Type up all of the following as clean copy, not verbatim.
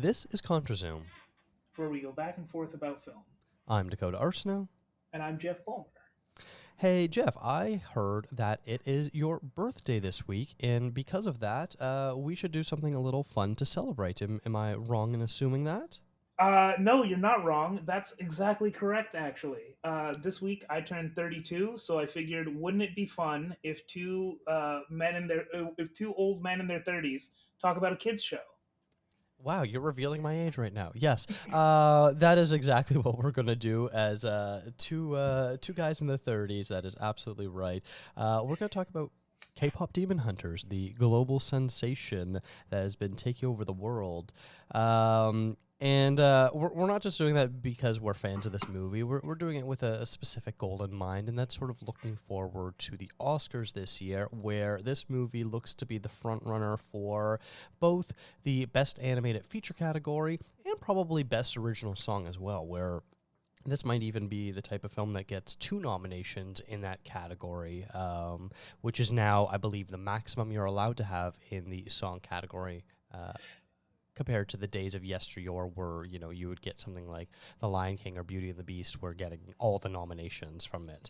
This is ContraZoom. where we go back and forth about film. I'm Dakota Arsenault. And I'm Jeff Bulmer. Hey, Jeff, I heard that it is your birthday this week, and because of that, we should do something a little fun to celebrate. Am I wrong in assuming that? No, you're not wrong. That's exactly correct, actually. This week I turned 32, so I figured, wouldn't it be fun if if two old men in their 30s talk about a kids show? Wow, you're revealing my age right now. Yes, that is exactly what we're gonna do as two guys in their 30s. That is absolutely right. We're gonna talk about K-pop Demon Hunters, the global sensation that has been taking over the world. And we're not just doing that because we're fans of this movie. We're doing it with a specific goal in mind, and that's sort of looking forward to the Oscars this year, where this movie looks to be the front runner for both the Best Animated Feature category and probably Best Original Song as well, where this might even be the type of film that gets 2 nominations in that category, which is now, I believe, the maximum you're allowed to have in the song category, compared to the days of yesteryear where, you would get something like The Lion King or Beauty and the Beast were getting all the nominations from it.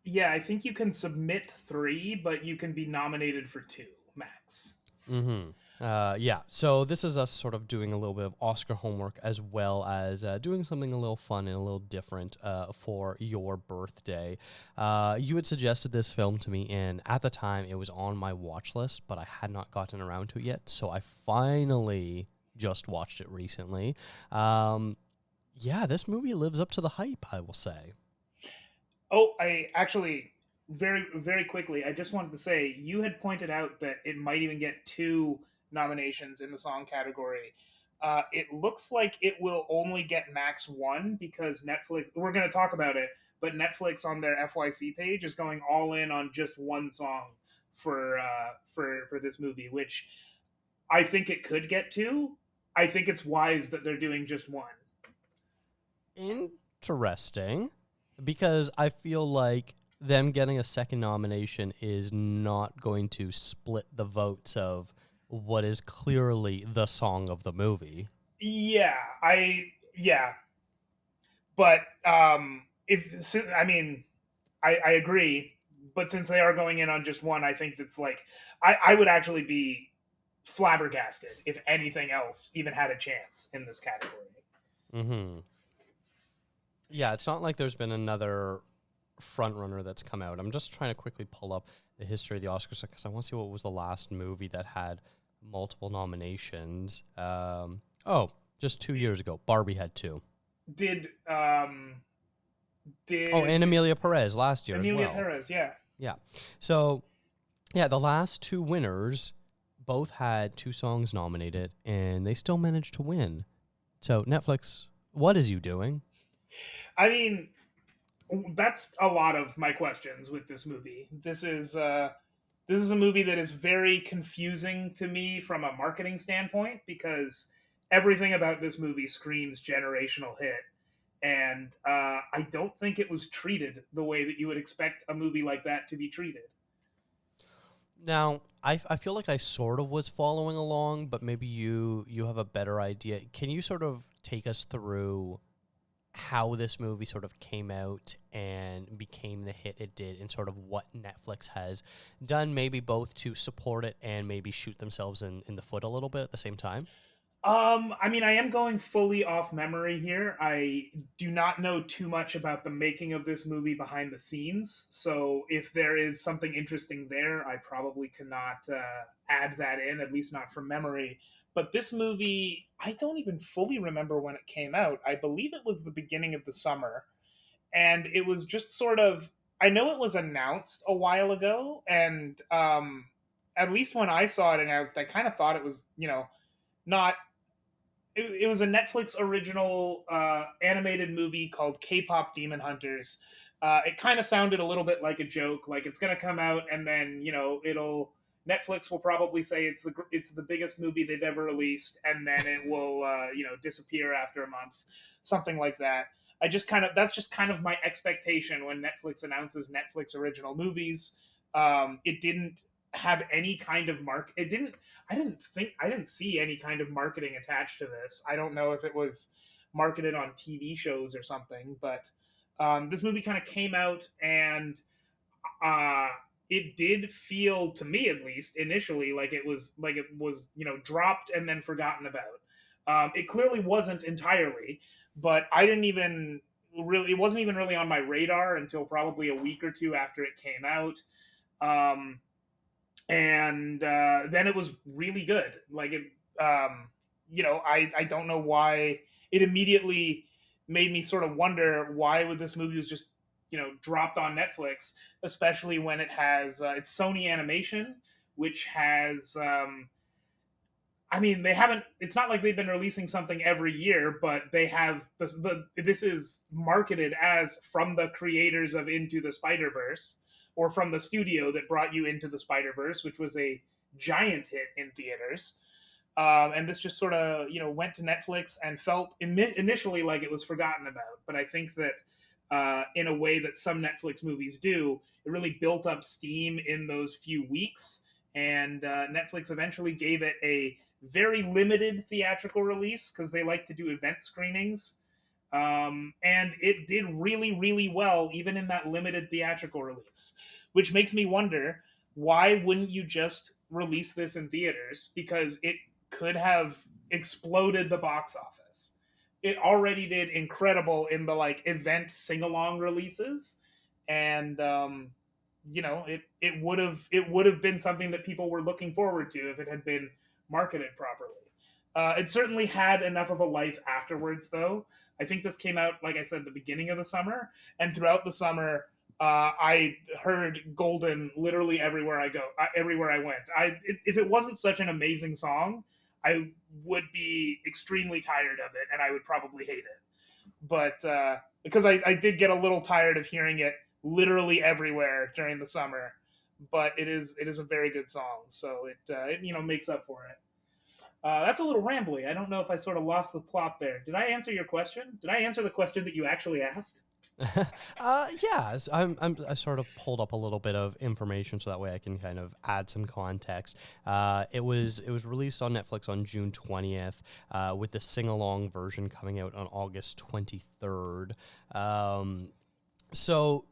Yeah, I think you can submit 3, but you can be nominated for 2, max. Mm-hmm. Yeah, so this is us sort of doing a little bit of Oscar homework as well as doing something a little fun and a little different for your birthday. You had suggested this film to me, and at the time it was on my watch list, but I had not gotten around to it yet, so I finally just watched it recently. Yeah, this movie lives up to the hype, I will say. Oh, I actually, very, very quickly, I just wanted to say you had pointed out that it might even get 2 nominations in the song category. It looks like it will only get max 1 because Netflix, we're going to talk about it, but Netflix on their FYC page is going all in on just one song for this movie, which I think it could get 2. I think it's wise that they're doing just one. Interesting, because I feel like them getting a second nomination is not going to split the votes of what is clearly the song of the movie. Yeah, but if I mean, I agree, but since they are going in on just one, I think that's like I would actually be flabbergasted if anything else even had a chance in this category. Mm-hmm. Yeah, it's not like there's been another front runner that's come out. I'm just trying to quickly pull up the history of the Oscars because I want to see what was the last movie that had multiple nominations. Just 2 years ago, Barbie had 2. Did Oh, and did Amelia Perez last year as Amelia well. Perez? Yeah. Yeah. So, yeah, the last 2 winners both had 2 songs nominated, and they still managed to win. So, Netflix, what is you doing? I mean, that's a lot of my questions with this movie. This is a movie that is very confusing to me from a marketing standpoint because everything about this movie screams generational hit, and I don't think it was treated the way that you would expect a movie like that to be treated. Now, I feel like I sort of was following along, but maybe you have a better idea. Can you sort of take us through how this movie sort of came out and became the hit it did, and sort of what Netflix has done, maybe both to support it and maybe shoot themselves in the foot a little bit at the same time? I mean, I am going fully off memory here. I do not know too much about the making of this movie behind the scenes. So if there is something interesting there, I probably cannot add that in, at least not from memory. But this movie, I don't even fully remember when it came out. I believe it was the beginning of the summer. And it was just sort of, I know it was announced a while ago. And at least when I saw it announced, I kind of thought it was, not it was a Netflix original animated movie called K-pop Demon Hunters. It kind of sounded a little bit like a joke, like it's going to come out and then it'll Netflix will probably say it's the biggest movie they've ever released, and then it will disappear after a month, something like that. I just kind of That's just kind of my expectation when Netflix announces Netflix original movies. It didn't have any kind of it didn't, I didn't see any kind of marketing attached to this. I don't know if it was marketed on TV shows or something, but this movie kind of came out, and uh it did feel, to me at least initially, like it was, you know, dropped and then forgotten about. It clearly wasn't entirely, but I didn't even really, it wasn't even really on my radar until probably a week or two after it came out. um and then it was really good. Like it, you know, I don't know why it immediately made me sort of wonder why would this movie was just, you know, dropped on Netflix, especially when it has it's Sony Animation, which has I mean, they haven't. It's not like they've been releasing something every year, but they have this is marketed as from the creators of Into the Spider Verse, or from the studio that brought you Into the Spider Verse, which was a giant hit in theaters. And this just sort of, you know, went to Netflix and felt initially like it was forgotten about. But I think that in a way that some Netflix movies do, it really built up steam in those few weeks, and Netflix eventually gave it a very limited theatrical release because they like to do event screenings. And it did really, really well, even in that limited theatrical release, which makes me wonder, why wouldn't you just release this in theaters? Because it could have exploded the box office. It already did incredible in the like event sing along releases, and you know, it would have been something that people were looking forward to if it had been marketed properly. It certainly had enough of a life afterwards, though. I think this came out, like I said, the beginning of the summer, and throughout the summer, I heard "Golden" literally everywhere I go, everywhere I went. If it wasn't such an amazing song, I would be extremely tired of it, and I would probably hate it. But because I did get a little tired of hearing it literally everywhere during the summer. But it is a very good song, so it, you know, makes up for it. That's a little rambly. I don't know if I sort of lost the plot there. Did I answer your question? Did I answer the question that you actually asked? Yeah, I sort of pulled up a little bit of information so that way I can kind of add some context. It was released on Netflix on June 20th, with the sing along version coming out on August 23rd. So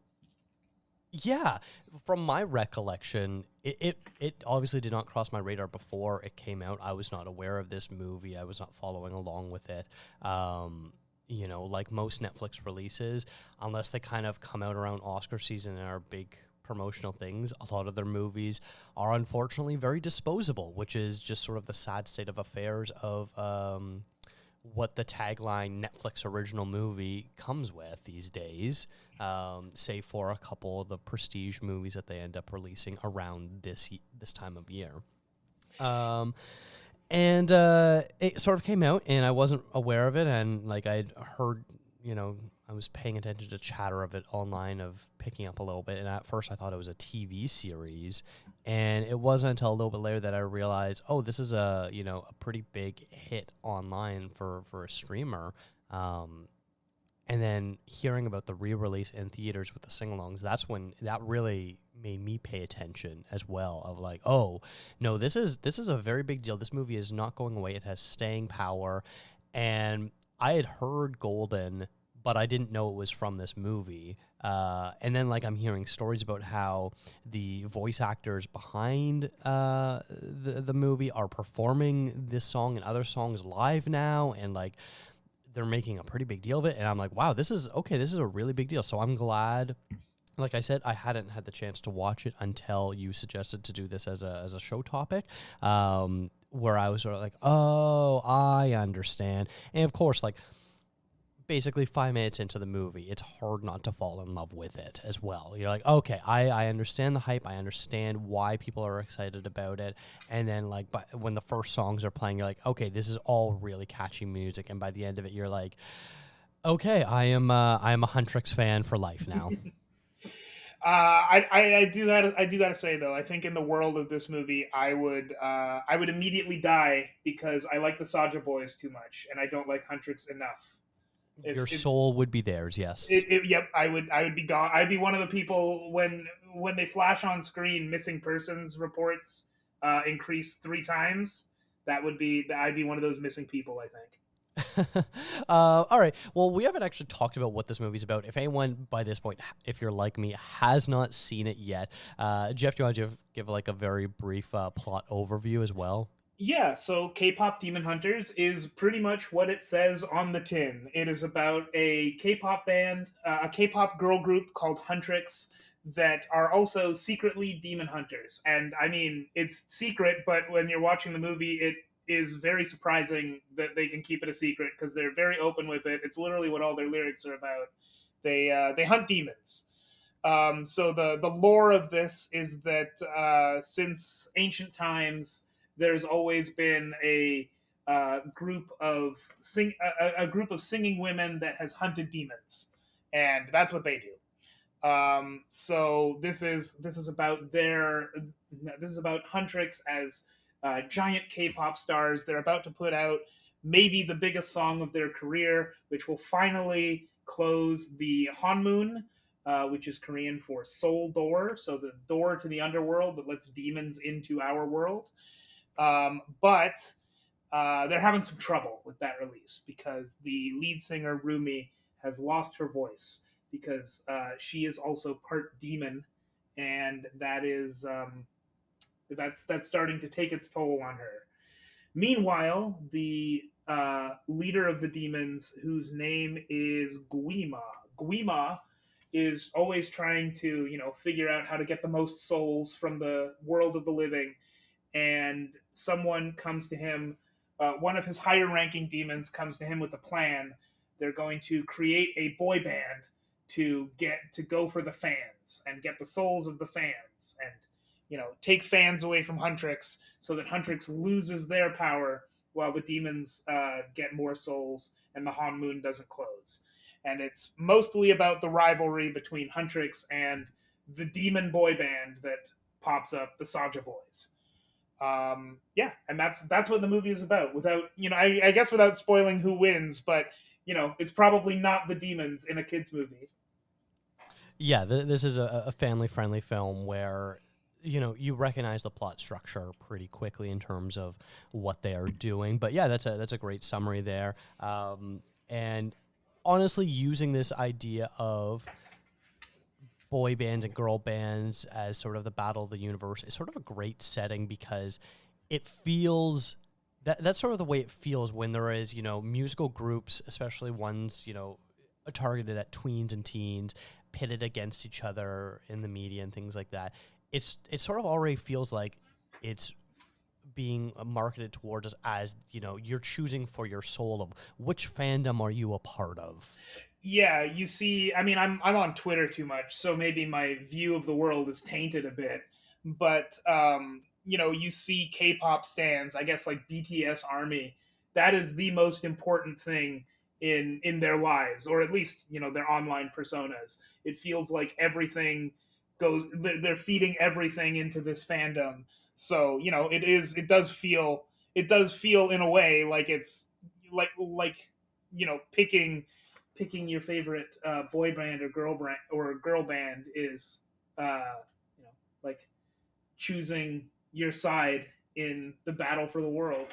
yeah, from my recollection, it obviously did not cross my radar before it came out. I was not aware of this movie. I was not following along with it. Like most Netflix releases, unless they kind of come out around Oscar season and are big promotional things, a lot of their movies are unfortunately very disposable, which is just sort of the sad state of affairs of what the tagline Netflix original movie comes with these days, save for a couple of the prestige movies that they end up releasing around this time of year. And it sort of came out, and I wasn't aware of it, and like I'd heard, I was paying attention to chatter of it online, of picking up a little bit, and at first I thought it was a TV series, and it wasn't until a little bit later that I realized, oh, this is a pretty big hit online for a streamer. And then hearing about the re-release in theaters with the sing-alongs, that's when that really made me pay attention as well, of like, oh, no, this is a very big deal. This movie is not going away. It has staying power. And I had heard Golden, but I didn't know it was from this movie. And then, like, I'm hearing stories about how the voice actors behind the movie are performing this song and other songs live now, and, like, they're making a pretty big deal of it, and I'm like, wow, this is a really big deal. So I'm glad. Like I said, I hadn't had the chance to watch it until you suggested to do this as a show topic, where I was sort of like, oh, I understand. And of course, like, basically 5 minutes into the movie, it's hard not to fall in love with it as well. You're like, okay, I understand the hype. I understand why people are excited about it. And then, like, when the first songs are playing, you're like, okay, this is all really catchy music. And by the end of it, you're like, okay, I am a Huntrix fan for life now. I do gotta say though, I think in the world of this movie, I would immediately die because I like the Saja Boys too much, and I don't like Huntrix enough. Your If soul would be theirs, yes. yep, I would be gone. I'd be one of the people when they flash on screen, missing persons reports increase 3 times. I'd be one of those missing people, I think. All right. Well, we haven't actually talked about what this movie's about. If anyone by this point, if you're like me, has not seen it yet, Jeff, do you want to give like a very brief plot overview as well? Yeah, so K-pop Demon Hunters is pretty much what it says on the tin. It is about a K-pop band, a K-pop girl group called Huntrix that are also secretly demon hunters. And I mean, it's secret, but when you're watching the movie, it is very surprising that they can keep it a secret because they're very open with it. It's literally what all their lyrics are about. They hunt demons. So the lore of this is that since ancient times, there's always been a group of singing women that has hunted demons, and that's what they do. So this is about Huntrix as giant K-pop stars. They're about to put out maybe the biggest song of their career, which will finally close the Hanmoon, which is Korean for soul door, so the door to the underworld that lets demons into our world. But they're having some trouble with that release because the lead singer Rumi has lost her voice because she is also part demon, and that's starting to take its toll on her. Meanwhile, the leader of the demons, whose name is Guima is always trying to figure out how to get the most souls from the world of the living, and someone comes to him. One of his higher ranking demons comes to him with a plan. They're going to create a boy band to go for the fans and get the souls of the fans, and take fans away from Huntrix so that Huntrix loses their power while the demons get more souls and the Han Moon doesn't close. And it's mostly about the rivalry between Huntrix and the demon boy band that pops up, the Saja Boys. Yeah, and that's what the movie is about. Without I guess without spoiling who wins, but it's probably not the demons in a kids movie. Yeah, this is a family-friendly film where you recognize the plot structure pretty quickly in terms of what they are doing. But yeah, that's a great summary there. And honestly, using this idea of boy bands and girl bands as sort of the battle of the universe is sort of a great setting because it feels that's sort of the way it feels when there is musical groups, especially ones targeted at tweens and teens, pitted against each other in the media and things like that. It sort of already feels like it's being marketed towards us as you're choosing for your soul of which fandom are you a part of. Yeah, you see, I mean, I'm on Twitter too much, so maybe my view of the world is tainted a bit. But you see K-pop stands, I guess like BTS Army. That is the most important thing in their lives, or at least their online personas. It feels like everything goes. They're feeding everything into this fandom. So it does feel in a way like it's like picking your favorite boy band or girl band is you know like choosing your side in the battle for the world.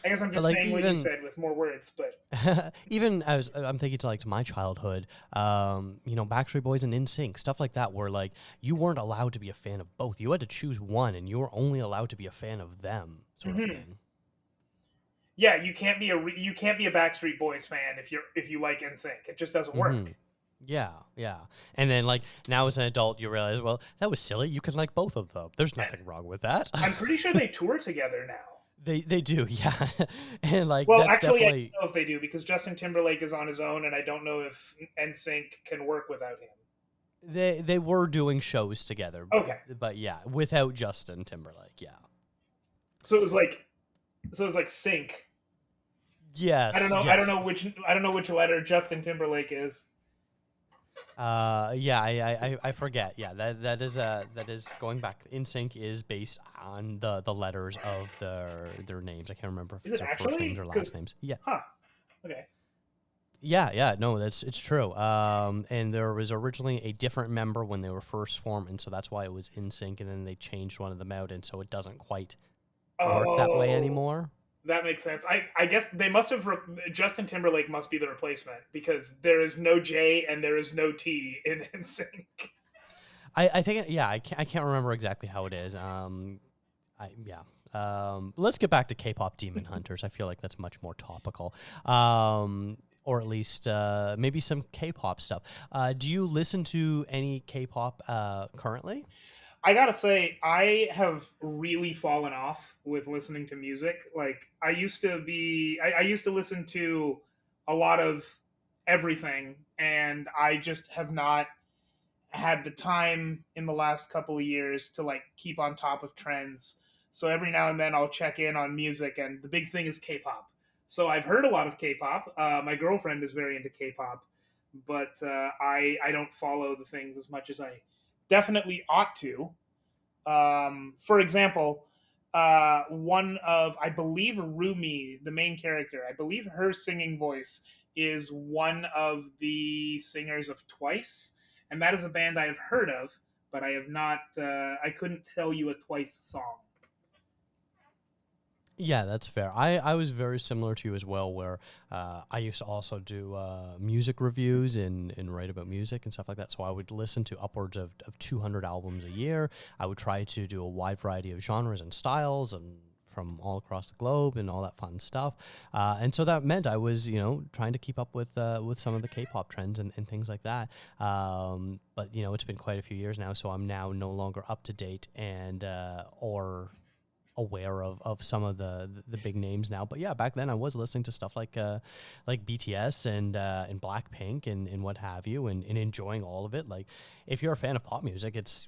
I guess I'm But just like saying what you even said with more words, but even I'm thinking to my childhood, Backstreet Boys and NSYNC, stuff like that, where like you weren't allowed to be a fan of both. You had to choose one, and you were only allowed to be a fan of them, sort of mm-hmm. thing. Yeah, you can't be a Backstreet Boys fan if you like NSYNC. It just doesn't Mm-hmm. work. Yeah, yeah. And then like now as an adult, you realize, well, that was silly. You can like both of them. There's nothing wrong with that. I'm pretty sure they tour together now. They do, yeah. And like Well, that's actually, I definitely don't know if they do because Justin Timberlake is on his own, and I don't know if NSYNC can work without him. they were doing shows together. Okay, But yeah, without Justin Timberlake, yeah. so it was like Sync. I don't Yes, know. yes. I don't know which letter Justin Timberlake is. Yeah, I forget. Yeah, that is going back. InSync is based on the letters of their names. I can't remember if Is it's it their first actually? names or last names. Yeah. Huh. Okay. Yeah, no, it's true. And there was originally a different member when they were first formed, and so that's why it was in sync, and then they changed one of them out, and so it doesn't quite work that way Oh, anymore. that makes sense. I guess they must have Justin Timberlake must be the replacement because there is no J and there is no T in NSYNC. I think yeah, I can't remember exactly how it is. Yeah. Let's get back to K-pop Demon Hunters. I feel like that's much more topical. Or at least maybe some K-pop stuff. Do you listen to any K-pop currently? I gotta say, I have really fallen off with listening to music. Like I used to be, I used to listen to a lot of everything, and I just have not had the time in the last couple of years to like keep on top of trends. So every now and then I'll check in on music, and the big thing is K-pop. So I've heard a lot of K-pop. My girlfriend is very into K-pop, but I don't follow the things as much as I definitely ought to. For example, one of I believe Rumi, the main character, I believe her singing voice is one of the singers of Twice, and that is a band I have heard of, but I have not. I couldn't tell you a Twice song. Yeah, that's fair. I was very similar to you as well, where I used to also do music reviews and write about music and stuff like that. So I would listen to upwards of 200 albums a year. I would try to do a wide variety of genres and styles and from all across the globe and all that fun stuff. And so that meant I was, trying to keep up with some of the K-pop trends and things like that. But it's been quite a few years now, so I'm now no longer up to date and or aware of some of the big names now. But yeah, back then I was listening to stuff like BTS and Blackpink and what have you, and enjoying all of it. Like if you're a fan of pop music, it's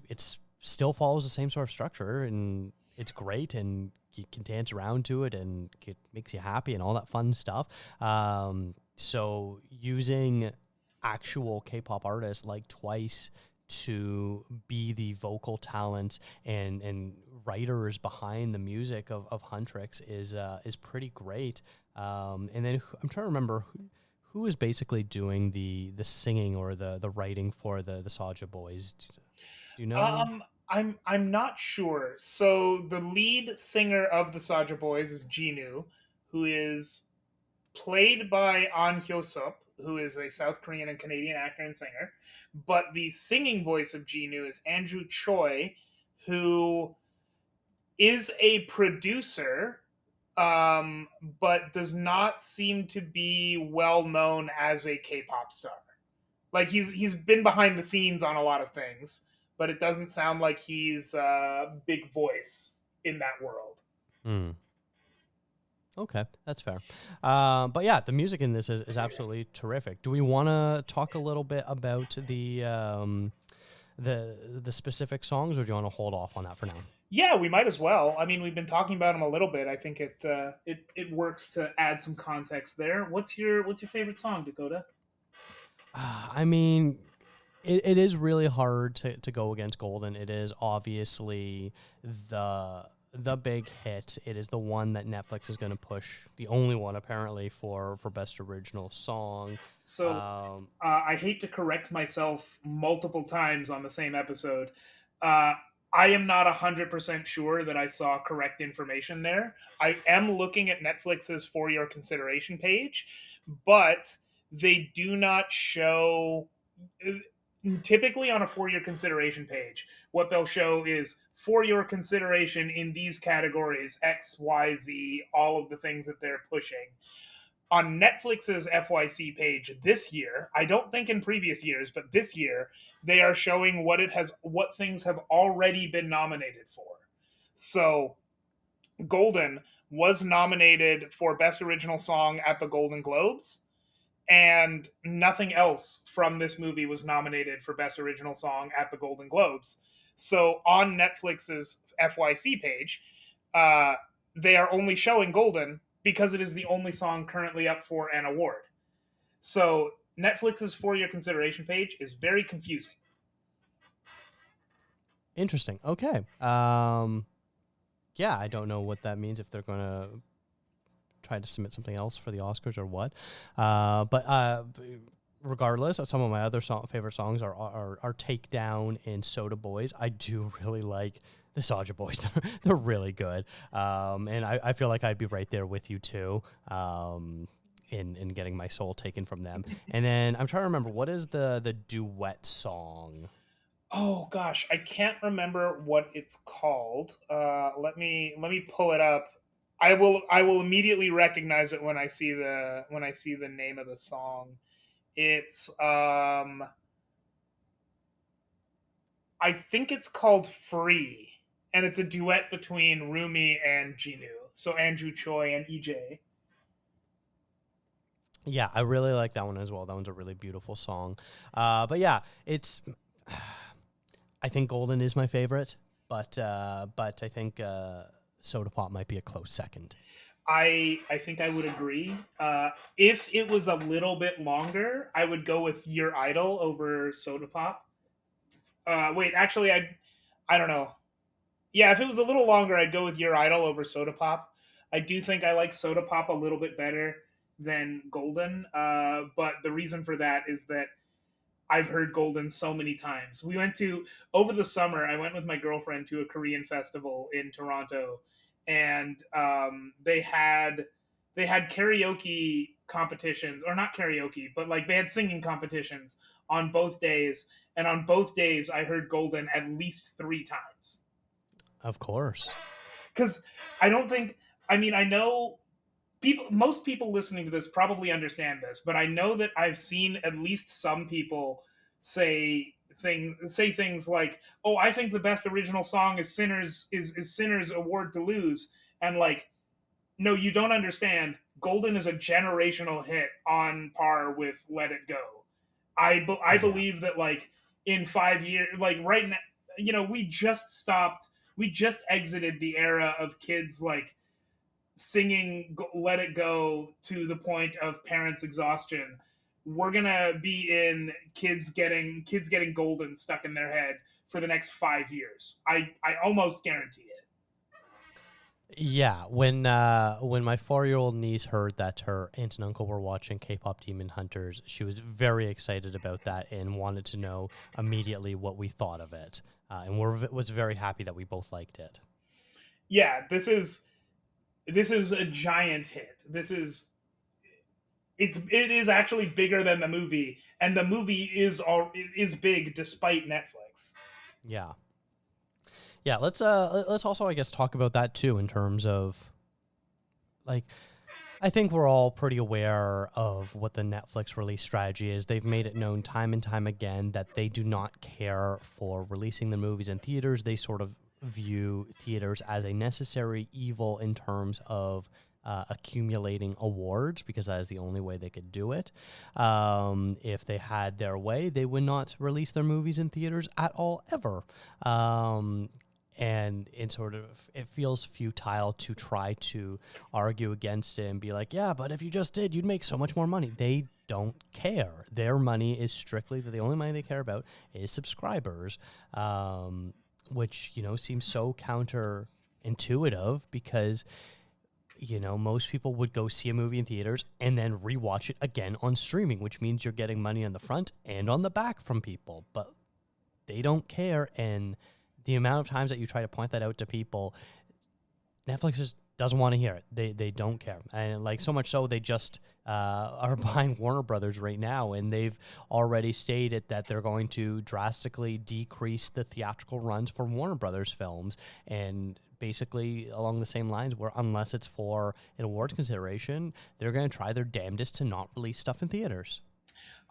still follows the same sort of structure and it's great and you can dance around to it and it makes you happy and all that fun stuff. So using actual K-pop artists like Twice to be the vocal talent and writers behind the music of Huntrix is pretty great. And then I'm trying to remember who is basically doing the singing or the writing for the Saja Boys. Do you know? I'm not sure. So the lead singer of the Saja Boys is Jinu, who is played by An Hyo Sup, who is a South Korean and Canadian actor and singer. But the singing voice of Jinu is Andrew Choi, who is a producer, but does not seem to be well known as a K-pop star. Like he's been behind the scenes on a lot of things, but it doesn't sound like he's a big voice in that world. Hmm. Okay, that's fair. But yeah, the music in this is absolutely terrific. Do we want to talk a little bit about the specific songs, or do you want to hold off on that for now? Yeah, we might as well. I mean, we've been talking about him a little bit. I think it works to add some context there. What's your favorite song, Dakota? I mean, it is really hard to go against Golden. It is obviously the the big hit. It is the one that Netflix is going to push, the only one apparently for best original song. So Um, I hate to correct myself multiple times on the same episode. Uh, I am not 100% sure that I saw correct information there. I am looking at Netflix's For Your Consideration page, but they do not show. Typically, on a For Your Consideration page, what they'll show is for your consideration in these categories X, Y, Z, all of the things that they're pushing on Netflix's FYC page this year, I don't think in previous years, but this year, they are showing what things have already been nominated for. So, Golden was nominated for Best Original Song at the Golden Globes, and nothing else from this movie was nominated for Best Original Song at the Golden Globes. So, on Netflix's FYC page, uh, they are only showing Golden because it is the only song currently up for an award. So Netflix's For Your Consideration page is very confusing. Interesting. Okay. Yeah, I don't know what that means if they're going to try to submit something else for the Oscars or what. But regardless, some of my other favorite songs are Takedown and Soda Boys. I do really like the Soulja Boys. They're really good. And I feel like I'd be right there with you too. In getting my soul taken from them. And then I'm trying to remember, what is the duet song? Oh gosh, I can't remember what it's called. Let me pull it up. I will immediately recognize it when I see the name of the song. It's I think it's called Free, and it's a duet between Rumi and Jinu. So Andrew Choi and EJ. Yeah, I really like that one as well. That one's a really beautiful song. But yeah, it's. I think Golden is my favorite, but I think Soda Pop might be a close second. I think I would agree. If it was a little bit longer, I would go with Your Idol over Soda Pop. Wait, actually, I don't know. Yeah, if it was a little longer, I'd go with Your Idol over Soda Pop. I do think I like Soda Pop a little bit better than Golden, but the reason for that is that I've heard Golden so many times. We went to over the summer. I went with my girlfriend to a Korean festival in Toronto, and they had karaoke competitions, or not karaoke, but like they had singing competitions on both days. And on both days, I heard Golden at least 3 times. Of course. Because I don't think, I mean, I know most people listening to this probably understand this, but I know that I've seen at least some people say things like, "Oh, I think the best original song is Sinners Award to Lose," and like, no, you don't understand. Golden is a generational hit on par with Let It Go. I Yeah. believe that like in 5 years, like right now, we just exited the era of kids like singing Let It Go to the point of parents' exhaustion. We're gonna be in kids getting Golden stuck in their head for the next 5 years. I almost guarantee it. Yeah, when my 4-year-old niece heard that her aunt and uncle were watching K-pop Demon Hunters, she was very excited about that and wanted to know immediately what we thought of it, and was very happy that we both liked it. Yeah, this is a giant hit. It is actually bigger than the movie, and the movie is big despite Netflix. Yeah, yeah. Let's also, I guess, talk about that too in terms of like I think we're all pretty aware of what the Netflix release strategy is. They've made it known time and time again that they do not care for releasing the movies in theaters. They sort of view theaters as a necessary evil in terms of accumulating awards because that is the only way they could do it. If they had their way, they would not release their movies in theaters at all, ever. And it sort of it feels futile to try to argue against it and be like, yeah, but if you just did, you'd make so much more money. They don't care. Their money is strictly the only money they care about is subscribers, which seems so counterintuitive because most people would go see a movie in theaters and then rewatch it again on streaming, which means you're getting money on the front and on the back from people, but they don't care. And the amount of times that you try to point that out to people, Netflix just doesn't want to hear it. They don't care. And like so much so, they just are buying Warner Brothers right now, and they've already stated that they're going to drastically decrease the theatrical runs for Warner Brothers films, and basically along the same lines where unless it's for an awards consideration, they're going to try their damnedest to not release stuff in theaters.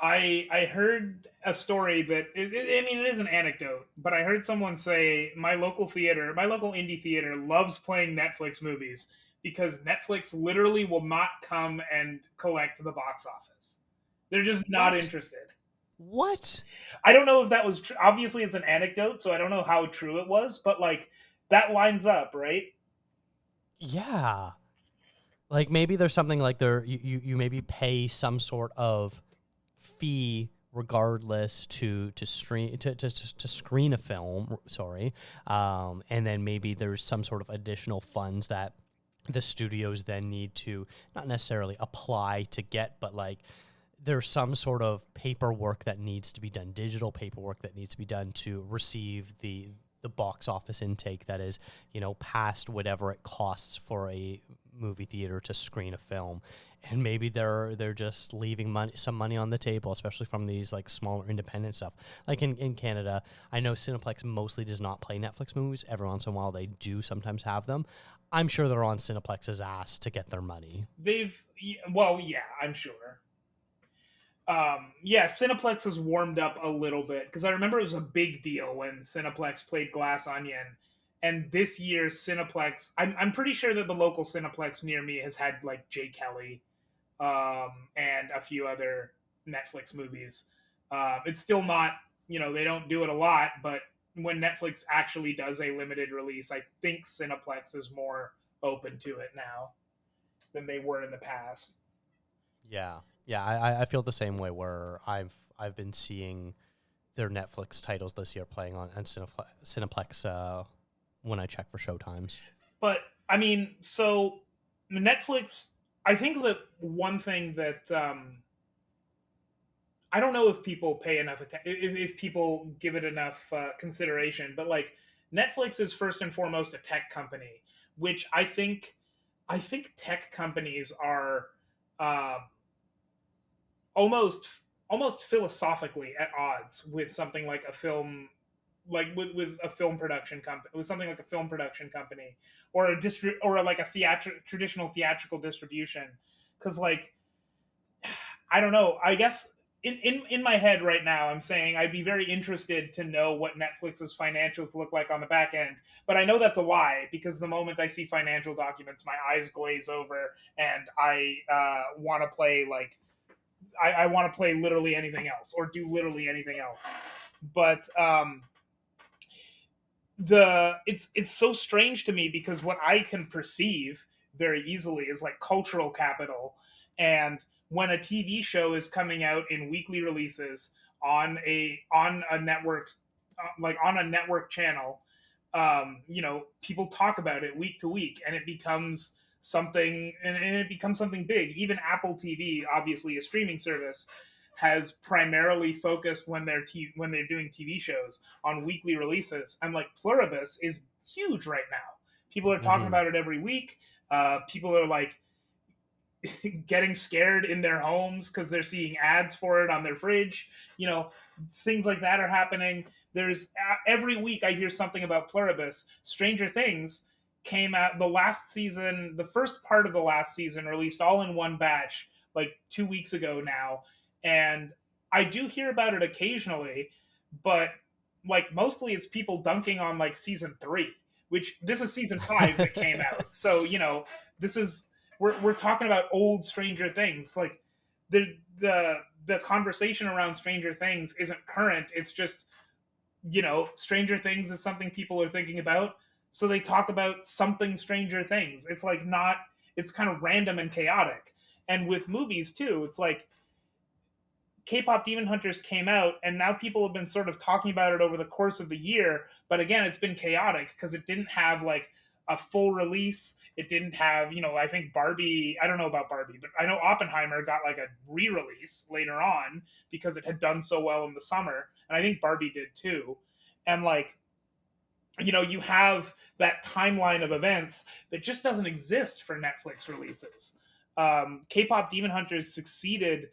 I heard a story that I mean, it is an anecdote, but I heard someone say my local indie theater loves playing Netflix movies because Netflix literally will not come and collect the box office. They're just not What? interested. What? I don't know if that was obviously it's an anecdote, so I don't know how true it was, but like that lines up, right? Yeah. Like maybe there's something like you maybe pay some sort of fee regardless to stream to screen a film, sorry, and then maybe there's some sort of additional funds that the studios then need to not necessarily apply to get, but like there's some sort of paperwork that needs to be done, digital paperwork that needs to be done to receive the box office intake that is, past whatever it costs for a movie theater to screen a film. And maybe they're just leaving some money on the table, especially from these like smaller independent stuff. Like in Canada, I know Cineplex mostly does not play Netflix movies. Every once in a while they do sometimes have them. I'm sure they're on Cineplex's ass to get their money. Well, yeah, I'm sure. Yeah, Cineplex has warmed up a little bit because I remember it was a big deal when Cineplex played Glass Onion, and this year Cineplex. I'm pretty sure that the local Cineplex near me has had like Jay Kelly, and a few other Netflix movies. It's still not, they don't do it a lot, but when Netflix actually does a limited release, I think Cineplex is more open to it now than they were in the past. Yeah, yeah, I feel the same way. Where I've been seeing their Netflix titles this year playing on Cineplex when I check for showtimes. But I mean, so Netflix. I think that one thing that I don't know if people pay enough if people give it enough consideration, but like Netflix is first and foremost a tech company, which I think tech companies are um, almost almost philosophically at odds with something like a film, like with a film production company, with something like a film production company, or or like a traditional theatrical distribution, because like I don't know. I guess in my head right now, I'm saying I'd be very interested to know what Netflix's financials look like on the back end. But I know that's a lie because the moment I see financial documents, my eyes glaze over, and I want to play like I want to play literally anything else or do literally anything else. But it's so strange to me because what I can perceive very easily is like cultural capital, and when a TV show is coming out in weekly releases on a network, like on a network channel, people talk about it week to week, and it becomes something, and it becomes something big. Even Apple TV, obviously a streaming service, has primarily focused when they're doing TV shows on weekly releases, and like Pluribus is huge right now. People are talking Mm-hmm. about it every week. People are like getting scared in their homes because they're seeing ads for it on their fridge. Things like that are happening. There's every week I hear something about Pluribus. Stranger Things came out the last season, the first part of the last season, released all in one batch like 2 weeks ago now, and I do hear about it occasionally, but like mostly it's people dunking on like season 3, which this is season 5 that came out. So this is we're talking about old Stranger Things. Like the conversation around Stranger Things isn't current. It's just Stranger Things is something people are thinking about, so they talk about something Stranger Things. It's like not. It's kind of random and chaotic. And with movies too, it's like K-pop Demon Hunters came out, and now people have been sort of talking about it over the course of the year. But again, it's been chaotic because it didn't have like a full release. It didn't have, I think Barbie. I don't know about Barbie, but I know Oppenheimer got like a re-release later on because it had done so well in the summer, and I think Barbie did too. And like, you have that timeline of events that just doesn't exist for Netflix releases. K-pop Demon Hunters succeeded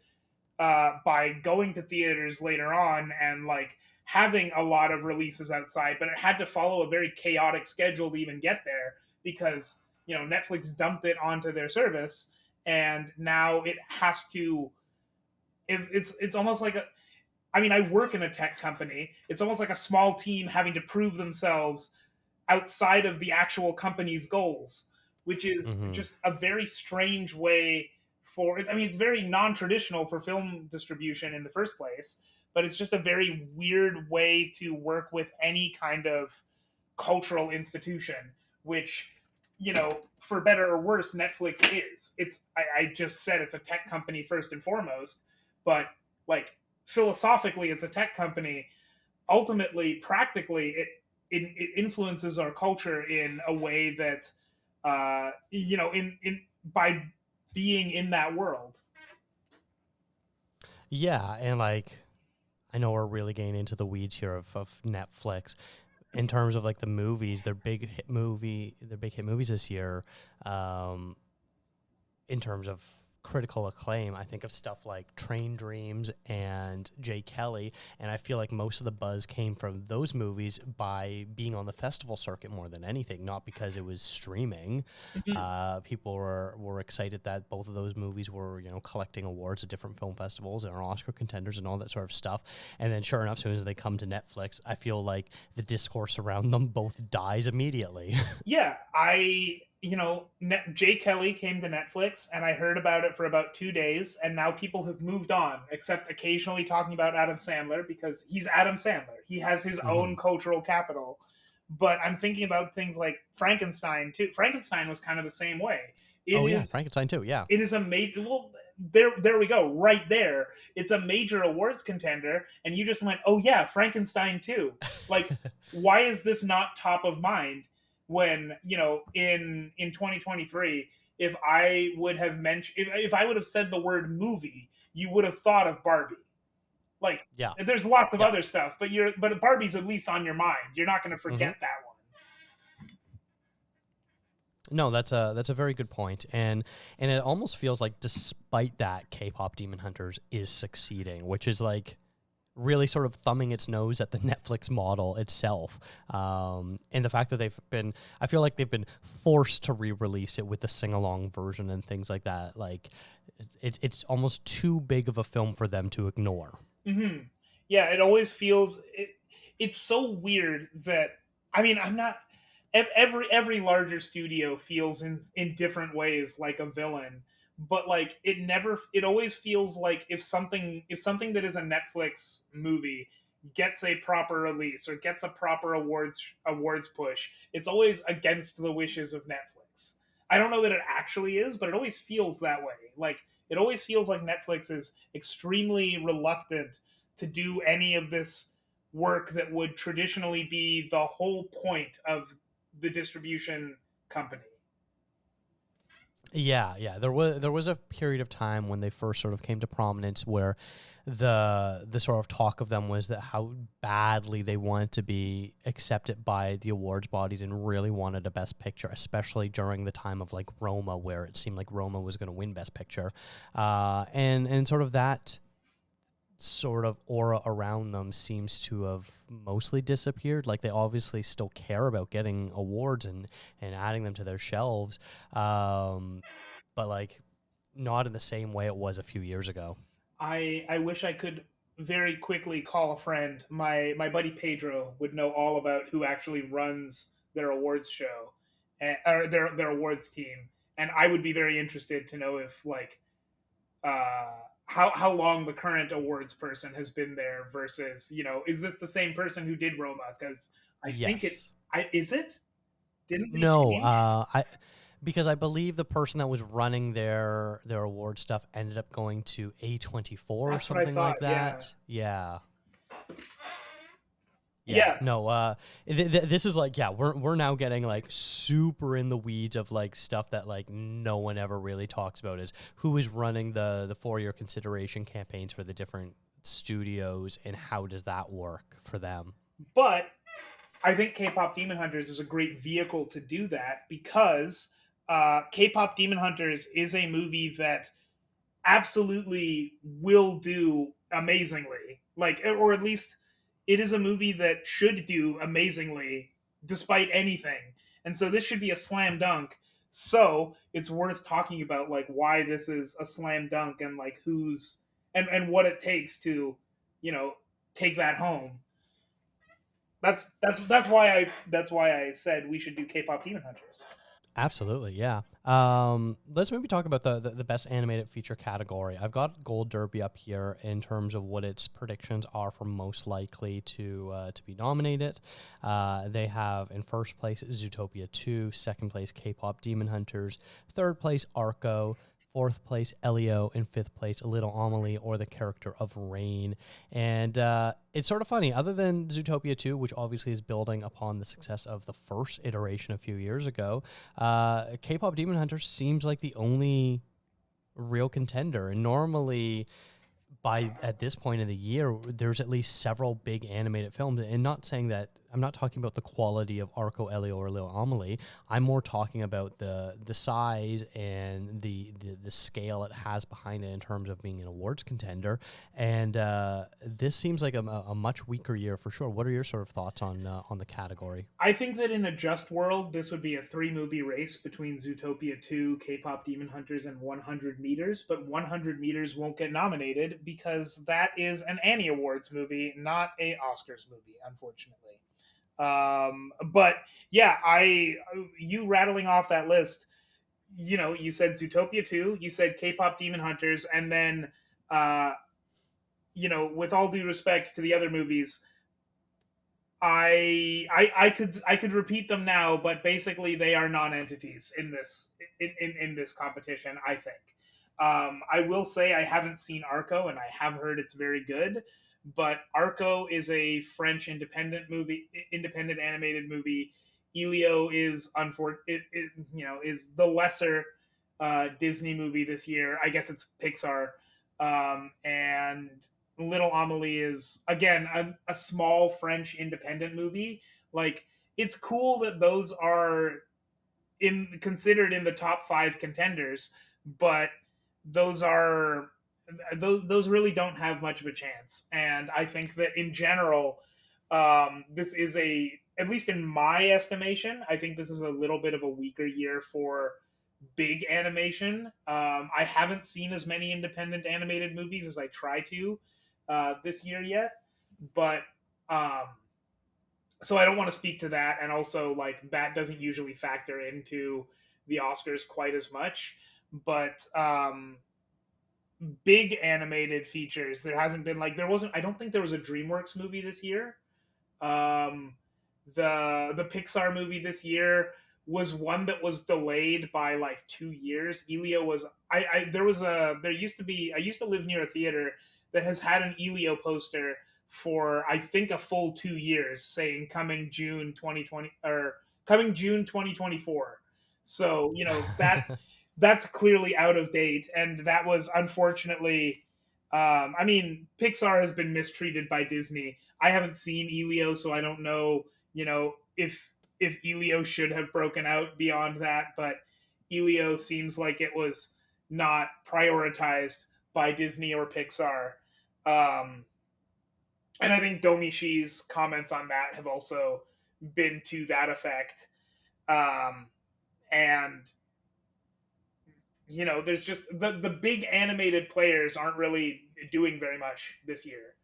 by going to theaters later on and like having a lot of releases outside, but it had to follow a very chaotic schedule to even get there because Netflix dumped it onto their service, and now it has to. It's almost like a. I mean, I work in a tech company. It's almost like a small team having to prove themselves outside of the actual company's goals, which is Mm-hmm. just a very strange way for it. I mean, it's very non-traditional for film distribution in the first place, but it's just a very weird way to work with any kind of cultural institution, which for better or worse, Netflix is. I just said it's a tech company first and foremost, but like philosophically, it's a tech company. Ultimately, practically, it influences our culture in a way that in by being in that world. Yeah, and like I know we're really getting into the weeds here of Netflix in terms of like the movies, their big hit movies this year. Um, in terms of critical acclaim, I think of stuff like Train Dreams and Jay Kelly, and I feel like most of the buzz came from those movies by being on the festival circuit more than anything, not because it was streaming. Mhm. People were excited that both of those movies were collecting awards at different film festivals and are Oscar contenders and all that sort of stuff. And then sure enough, as soon as they come to Netflix, I feel like the discourse around them both dies immediately. Yeah, Jay Kelly came to Netflix, and I heard about it for about 2 days, and now people have moved on, except occasionally talking about Adam Sandler because he's Adam Sandler. He has his Hmm. own cultural capital. But I'm thinking about things like Frankenstein too. Frankenstein was kind of the same way. It Oh yeah, is Frankenstein too. Yeah. it is a major. Well, there we go. Right there, it's a major awards contender, and you just went, "Oh yeah, Frankenstein too." Like, why is this not top of mind? When in 2023, if I would have mentioned, if I would have said the word movie, you would have thought of Barbie. Like, Yeah. there's lots of Yeah. other stuff, but Barbie's at least on your mind. You're not going to Hmm. forget that one. No, that's a very good point, and it almost feels like despite that, K-pop Demon Hunters is succeeding, which is like really sort of thumbing its nose at the Netflix model itself, and the fact that I feel like they've been forced to re-release it with the sing-along version and things like that. Like, it's almost too big of a film for them to ignore. Hmm. Yeah, it always feels it's so weird that I mean I'm not every larger studio feels in different ways like a villain, but like it always feels like if something that is a Netflix movie gets a proper release or gets a proper awards push, it's always against the wishes of Netflix. I don't know that it actually is, but it always feels that way. Like, it always feels like Netflix is extremely reluctant to do any of this work that would traditionally be the whole point of the distribution company. Yeah, yeah. There was a period of time when they first sort of came to prominence where the sort of talk of them was that how badly they wanted to be accepted by the awards bodies and really wanted a best picture, especially during the time of like Roma, where it seemed like Roma was going to win best picture, and sort of that sort of aura around them seems to have mostly disappeared. Like, they obviously still care about getting awards and adding them to their shelves, but like not in the same way it was a few years ago. I wish I could very quickly call a friend. My buddy Pedro would know all about who actually runs their awards show, or their awards team, and I would be very interested to know if like uh, how long the current awards person has been there versus is this the same person who did Roma? Because I think it Yes. I is it didn't they No, change? I because I believe the person that was running their award stuff ended up going to A24 or That's what I something thought. like Yeah, that. Yeah. Yeah, yeah. no. This is like, yeah, we're now getting like super in the weeds of like stuff that like no one ever really talks about, is who is running the for-year consideration campaigns for the different studios and how does that work for them. But I think K-pop Demon Hunters is a great vehicle to do that because K-pop Demon Hunters is a movie that absolutely will do amazingly. Like, or at least it is a movie that should do amazingly despite anything. And so this should be a slam dunk. So it's worth talking about like why this is a slam dunk and like who's and what it takes to, you know, take that home. That's why I said we should do K-pop Demon Hunters. Absolutely, yeah. Let's maybe talk about the best animated feature category. I've got Gold Derby up here in terms of what its predictions are for most likely to be nominated. They have in first place Zootopia 2, second place K-pop Demon Hunters, third place Arco, fourth place, Elio. In fifth place, A Little Amelie, or the character of Rain. And it's sort of funny. Other than Zootopia 2, which obviously is building upon the success of the first iteration a few years ago, K-pop Demon Hunters seems like the only real contender. And normally, by at this point in the year, there's at least several big animated films. And not saying that I'm not talking about the quality of Arco, Elio, or Little Amelie. I'm more talking about the size and the scale it has behind it in terms of being an awards contender. And this seems like a much weaker year for sure. What are your sort of thoughts on the category? I think that in a just world, this would be a 3-movie race between Zootopia 2, K-pop Demon Hunters, and 100 Meters. But 100 Meters won't get nominated because that is an Annie Awards movie, not a Oscars movie, unfortunately. But yeah, you rattling off that list. You said Zootopia 2, you said K-pop Demon Hunters, and then uh, with all due respect to the other movies, I could repeat them now, but basically they are non-entities in this competition. I think. I will say I haven't seen Arco, and I have heard it's very good. But Arco is a French independent animated movie. Elio is is the lesser Disney movie this year. I guess it's Pixar, and Little Amelie is again a small French independent movie. Like, it's cool that those are considered in the top 5 contenders, but those are those really don't have much of a chance. And I think that in general, this is at least in my estimation, I think this is a little bit of a weaker year for big animation. I haven't seen as many independent animated movies as I try to this year yet, but um, so I don't want to speak to that. And also, like, that doesn't usually factor into the Oscars quite as much. But big animated features, there hasn't been, like, there wasn't. I don't think there was a DreamWorks movie this year. Um, the Pixar movie this year was one that was delayed by like 2 years. Elio was there used to be I used to live near a theater that has had an Elio poster for I think a full 2 years saying coming June 2020 or coming June 2024. So, that's clearly out of date, and that was unfortunately I mean, Pixar has been mistreated by Disney. I haven't seen Elio, so I don't know, if Elio should have broken out beyond that, but Elio seems like it was not prioritized by Disney or Pixar. Um, and I think Domishi's comments on that have also been to that effect. And there's just the big animated players aren't really doing very much this year.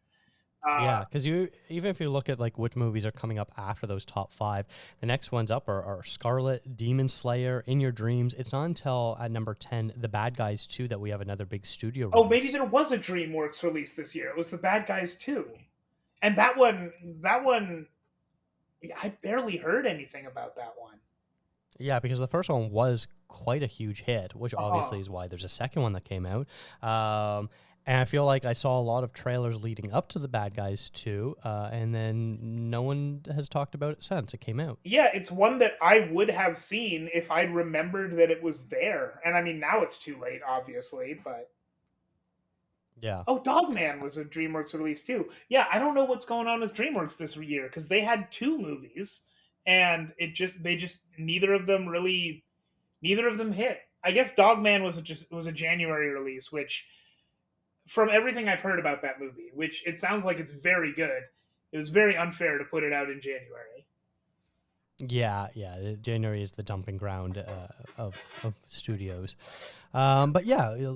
Yeah, because even if you look at like which movies are coming up after those top five, the next ones up are Scarlet, Demon Slayer, In Your Dreams. It's not until at number 10, The Bad Guys 2, that we have another big studio release. Oh, maybe there was a DreamWorks release this year. It was The Bad Guys 2. And that one, I barely heard anything about that one. Yeah, because the first one was quite a huge hit, which obviously Uh-huh. is why there's a second one that came out. And I feel like I saw a lot of trailers leading up to The Bad Guys 2, and then no one has talked about it since it came out. Yeah, it's one that I would have seen if I'd remembered that it was there. And I mean, now it's too late, obviously, but Yeah. oh, Dogman was a DreamWorks release too. Yeah, I don't know what's going on with DreamWorks this year because they had 2 movies, and they just neither of them hit. I guess Dogman was a January release, which, from everything I've heard about that movie, which it sounds like it's very good, it was very unfair to put it out in January. Yeah, January is the dumping ground of studios. But yeah,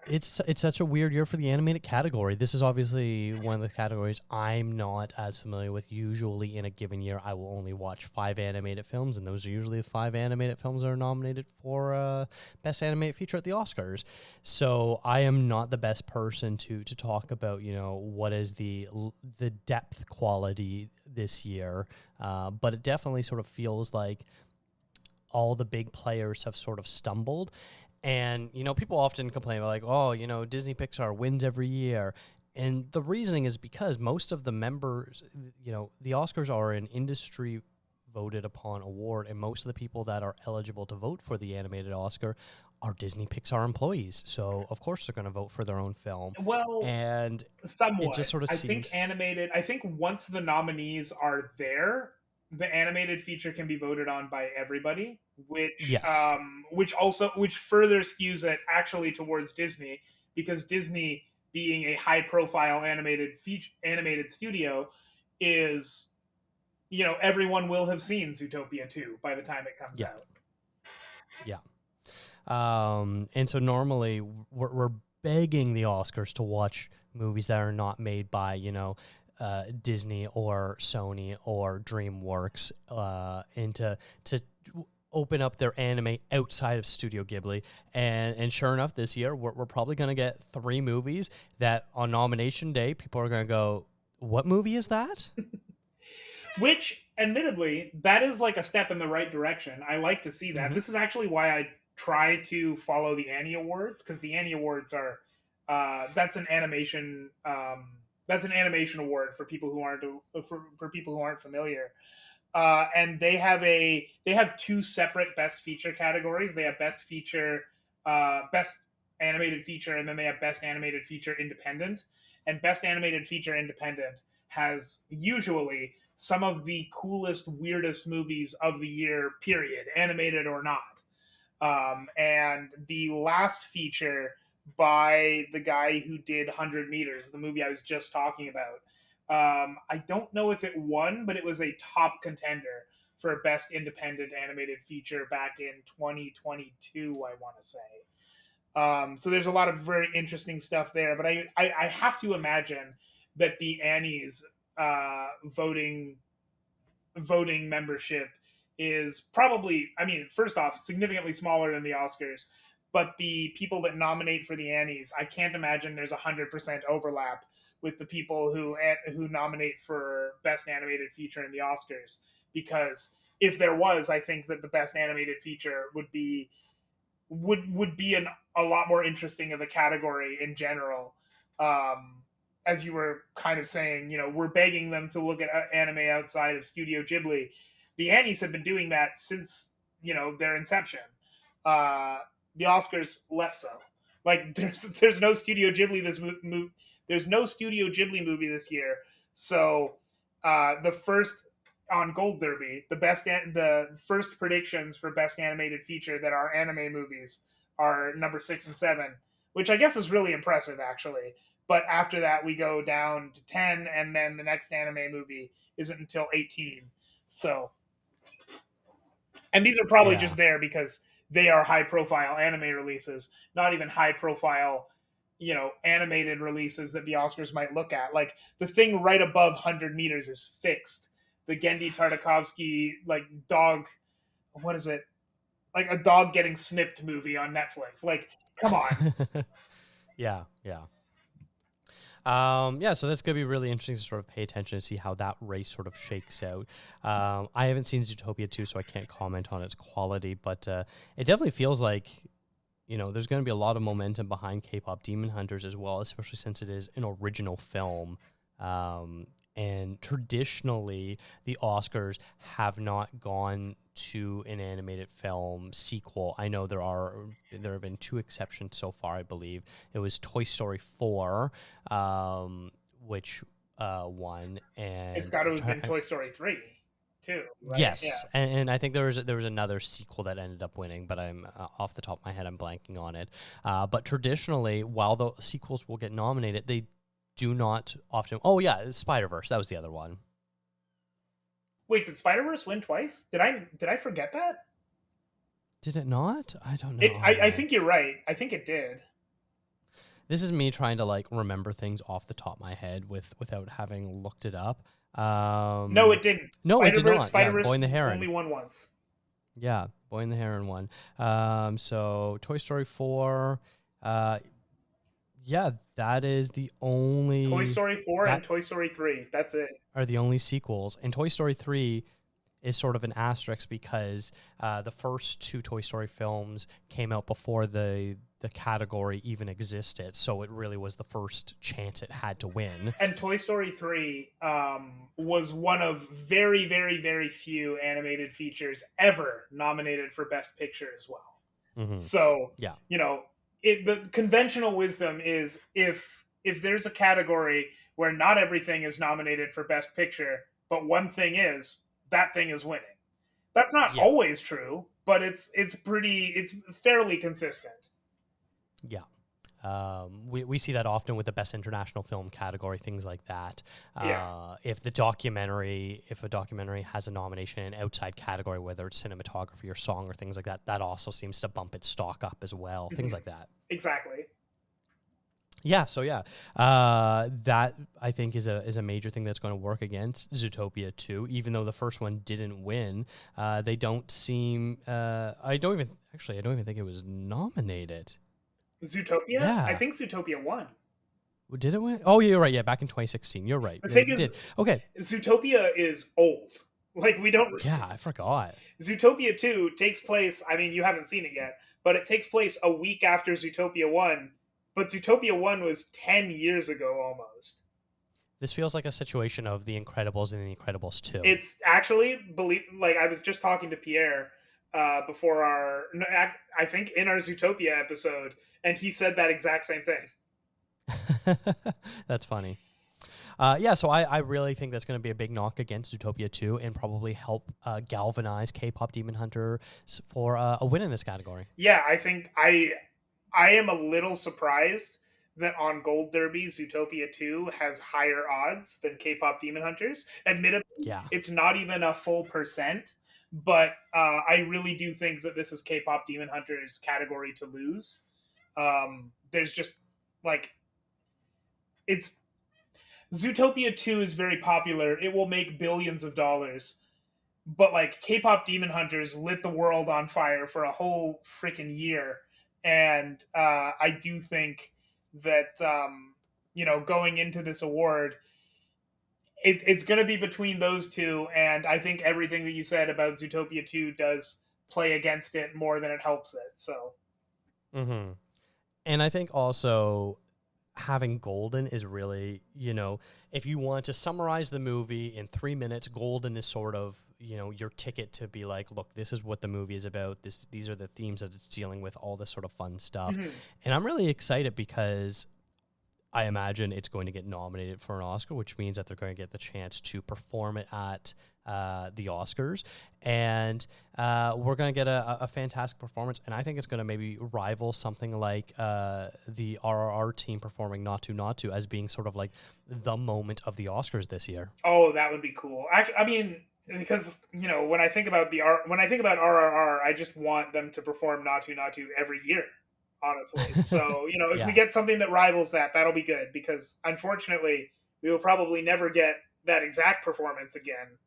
it's such a weird year for the animated category. This is obviously one of the categories I'm not as familiar with. Usually in a given year, I will only watch 5 animated films, and those are usually the 5 animated films that are nominated for Best Animated Feature at the Oscars. So I am not the best person to talk about, what is the depth quality this year. But it definitely sort of feels like all the big players have sort of stumbled. And, people often complain about like, oh, Disney Pixar wins every year. And the reasoning is because most of the members, the Oscars are an industry voted upon award, and most of the people that are eligible to vote for the animated Oscar are Disney Pixar employees. So, of course, they're going to vote for their own film. Well, And it just somewhat. sort of I think seems, animated. I think once the nominees are there, the animated feature can be voted on by everybody, yes. which further skews it actually towards Disney, because Disney, being a high profile animated studio, is, everyone will have seen Zootopia 2 by the time it comes Yeah. out. Yeah. And so normally we're begging the Oscars to watch movies that are not made by, Disney or Sony or DreamWorks, and to open up their anime outside of Studio Ghibli. And sure enough, this year we're probably going to get 3 movies that on nomination day, people are going to go, what movie is that? Which, admittedly, that is like a step in the right direction. I like to see that. Mm-hmm. This is actually why I try to follow the Annie Awards, because the Annie Awards are that's an animation award for people who aren't for people who aren't familiar. And they have 2 separate best feature categories. They have best feature, best animated feature, and then they have best animated feature independent. And best animated feature independent has usually some of the coolest, weirdest movies of the year, period, animated or not. And the last feature, by the guy who did 100 Meters, the movie I was just talking about, I don't know if it won, but it was a top contender for Best Independent Animated Feature back in 2022, I want to say. So there's a lot of very interesting stuff there. But I have to imagine that the Annie's voting membership is probably, I mean, first off, significantly smaller than the Oscars. But the people that nominate for the Annies, I can't imagine there's 100% overlap with the people who nominate for Best Animated Feature in the Oscars. Because if there was, I think that the Best Animated Feature would be a lot more interesting of a category in general. As you were kind of saying, we're begging them to look at anime outside of Studio Ghibli. The Annies have been doing that since, their inception. Uh, the Oscars less so. Like there's no Studio Ghibli there's no Studio Ghibli movie this year. So the first on Gold Derby, the first predictions for best animated feature that are anime movies are number 6 and 7, which I guess is really impressive actually. But after that, we go down to 10, and then the next anime movie isn't until 18. So, and these are probably Yeah. just there because they are high profile anime releases, not even high profile, animated releases that the Oscars might look at. Like the thing right above 100 Meters is Fixed, the Gendy Tartakovsky like dog. What is it? Like a dog getting snipped movie on Netflix. Like, come on. Yeah. Yeah. So that's going to be really interesting to sort of pay attention to see how that race sort of shakes out. I haven't seen Zootopia 2, so I can't comment on its quality, but it definitely feels like, there's going to be a lot of momentum behind K-pop Demon Hunters as well, especially since it is an original film. And traditionally, the Oscars have not gone to an animated film sequel. I know there have been 2 exceptions so far, I believe. It was Toy Story 4, which won, It's and got to have been Toy Story 3 too, right? Yeah. yes, and I think there was another sequel that ended up winning, but I'm off the top of my head, I'm blanking on it. But traditionally, while the sequels will get nominated, they do not often. Oh yeah, Spider-Verse. That was the other one. Wait, did Spider Verse win twice? Did I forget that? Did it not? I don't know. It. Oh, I man. think you're right. I think it did. This is me trying to like remember things off the top of my head without having looked it up. No, it didn't. No, it did not. Spider Yeah, Boy Verse and the only Heron. won once. Yeah, Boy and the Heron one. So Toy Story 4. Yeah, that is the Toy only Story 4 and that Toy Story 3. That's it. are the only sequels. And Toy Story 3 is sort of an asterisk because the first two Toy Story films came out before the category even existed, so it really was the first chance it had to win. And Toy Story 3 was one of very, very, very few animated features ever nominated for Best Picture as well. Hmm. So, Yeah. you know, the conventional wisdom is if there's a category where not everything is nominated for Best Picture, but one thing is, that thing is winning. That's not Yeah. always true, but it's fairly consistent. Yeah. We see that often with the best international film category, things like that. Yeah. If a documentary has a nomination in outside category, whether it's cinematography or song or things like that, that also seems to bump its stock up as well. Things Mhm. like that. Exactly. Yeah. So yeah, that I think is a major thing that's going to work against Zootopia 2. Even though the first one didn't win, they don't seem. I don't even think it was nominated. Zootopia? I Yeah. think Zootopia won. Did it win? Oh, yeah, you're right. Yeah, back in 2016. You're right. The thing It is, did. Okay. Zootopia is old. Like we don't. Yeah, I forgot. Zootopia 2 takes place. I mean, you haven't seen it yet, but it takes place a week after Zootopia 1. But Zootopia 1 was 10 years ago almost. This feels like a situation of The Incredibles and The Incredibles 2. It's actually believe like I was just talking to Pierre before our no, I think in our Zootopia episode, and he said that exact same thing. That's funny. Yeah, so I really think that's going to be a big knock against Zootopia 2 and probably help galvanize K-pop Demon Hunter for a win in this category. Yeah, I think I am a little surprised that on Gold Derby Zootopia 2 has higher odds than K-pop Demon Hunters. Admittedly, Yeah. it's not even a full percent, but I really do think that this is K-pop Demon Hunters category to lose. There's just like it's Zootopia 2 is very popular. It will make billions of dollars. But like K-pop Demon Hunters lit the world on fire for a whole freaking year, and I do think that going into this award, it's going to be between those two, and I think everything that you said about Zootopia 2 does play against it more than it helps it. So Hmm. And I think also having Golden is really, if you want to summarize the movie in 3 minutes, Golden is sort of, your ticket to be like, look, this is what the movie is about. These are the themes that it's dealing with, all this sort of fun stuff. mhm. And I'm really excited because I imagine it's going to get nominated for an Oscar, which means that they're going to get the chance to perform it at the Oscars. And we're going to get a fantastic performance. And I think it's going to maybe rival something like the RRR team performing Not To Not To as being sort of like the moment of the Oscars this year. Oh, that would be cool. Actually, I mean, because when I think about when I think about RRR, I just want them to perform Not To every year, honestly. So if we Yeah. get something that rivals that, that'll be good. Because unfortunately, we will probably never get that exact performance again,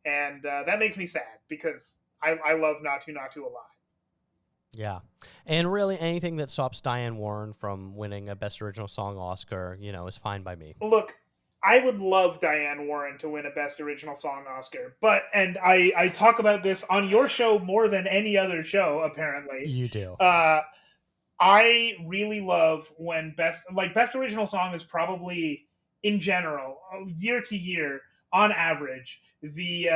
and that makes me sad because I love Not To a lot. Yeah. And really anything that stops Diane Warren from winning a Best Original Song Oscar, is fine by me. Look, I would love Diane Warren to win a Best Original Song Oscar, but and I talk about this on your show more than any other show apparently. You do. Uh, I really love when best original song is probably in general year to year on average the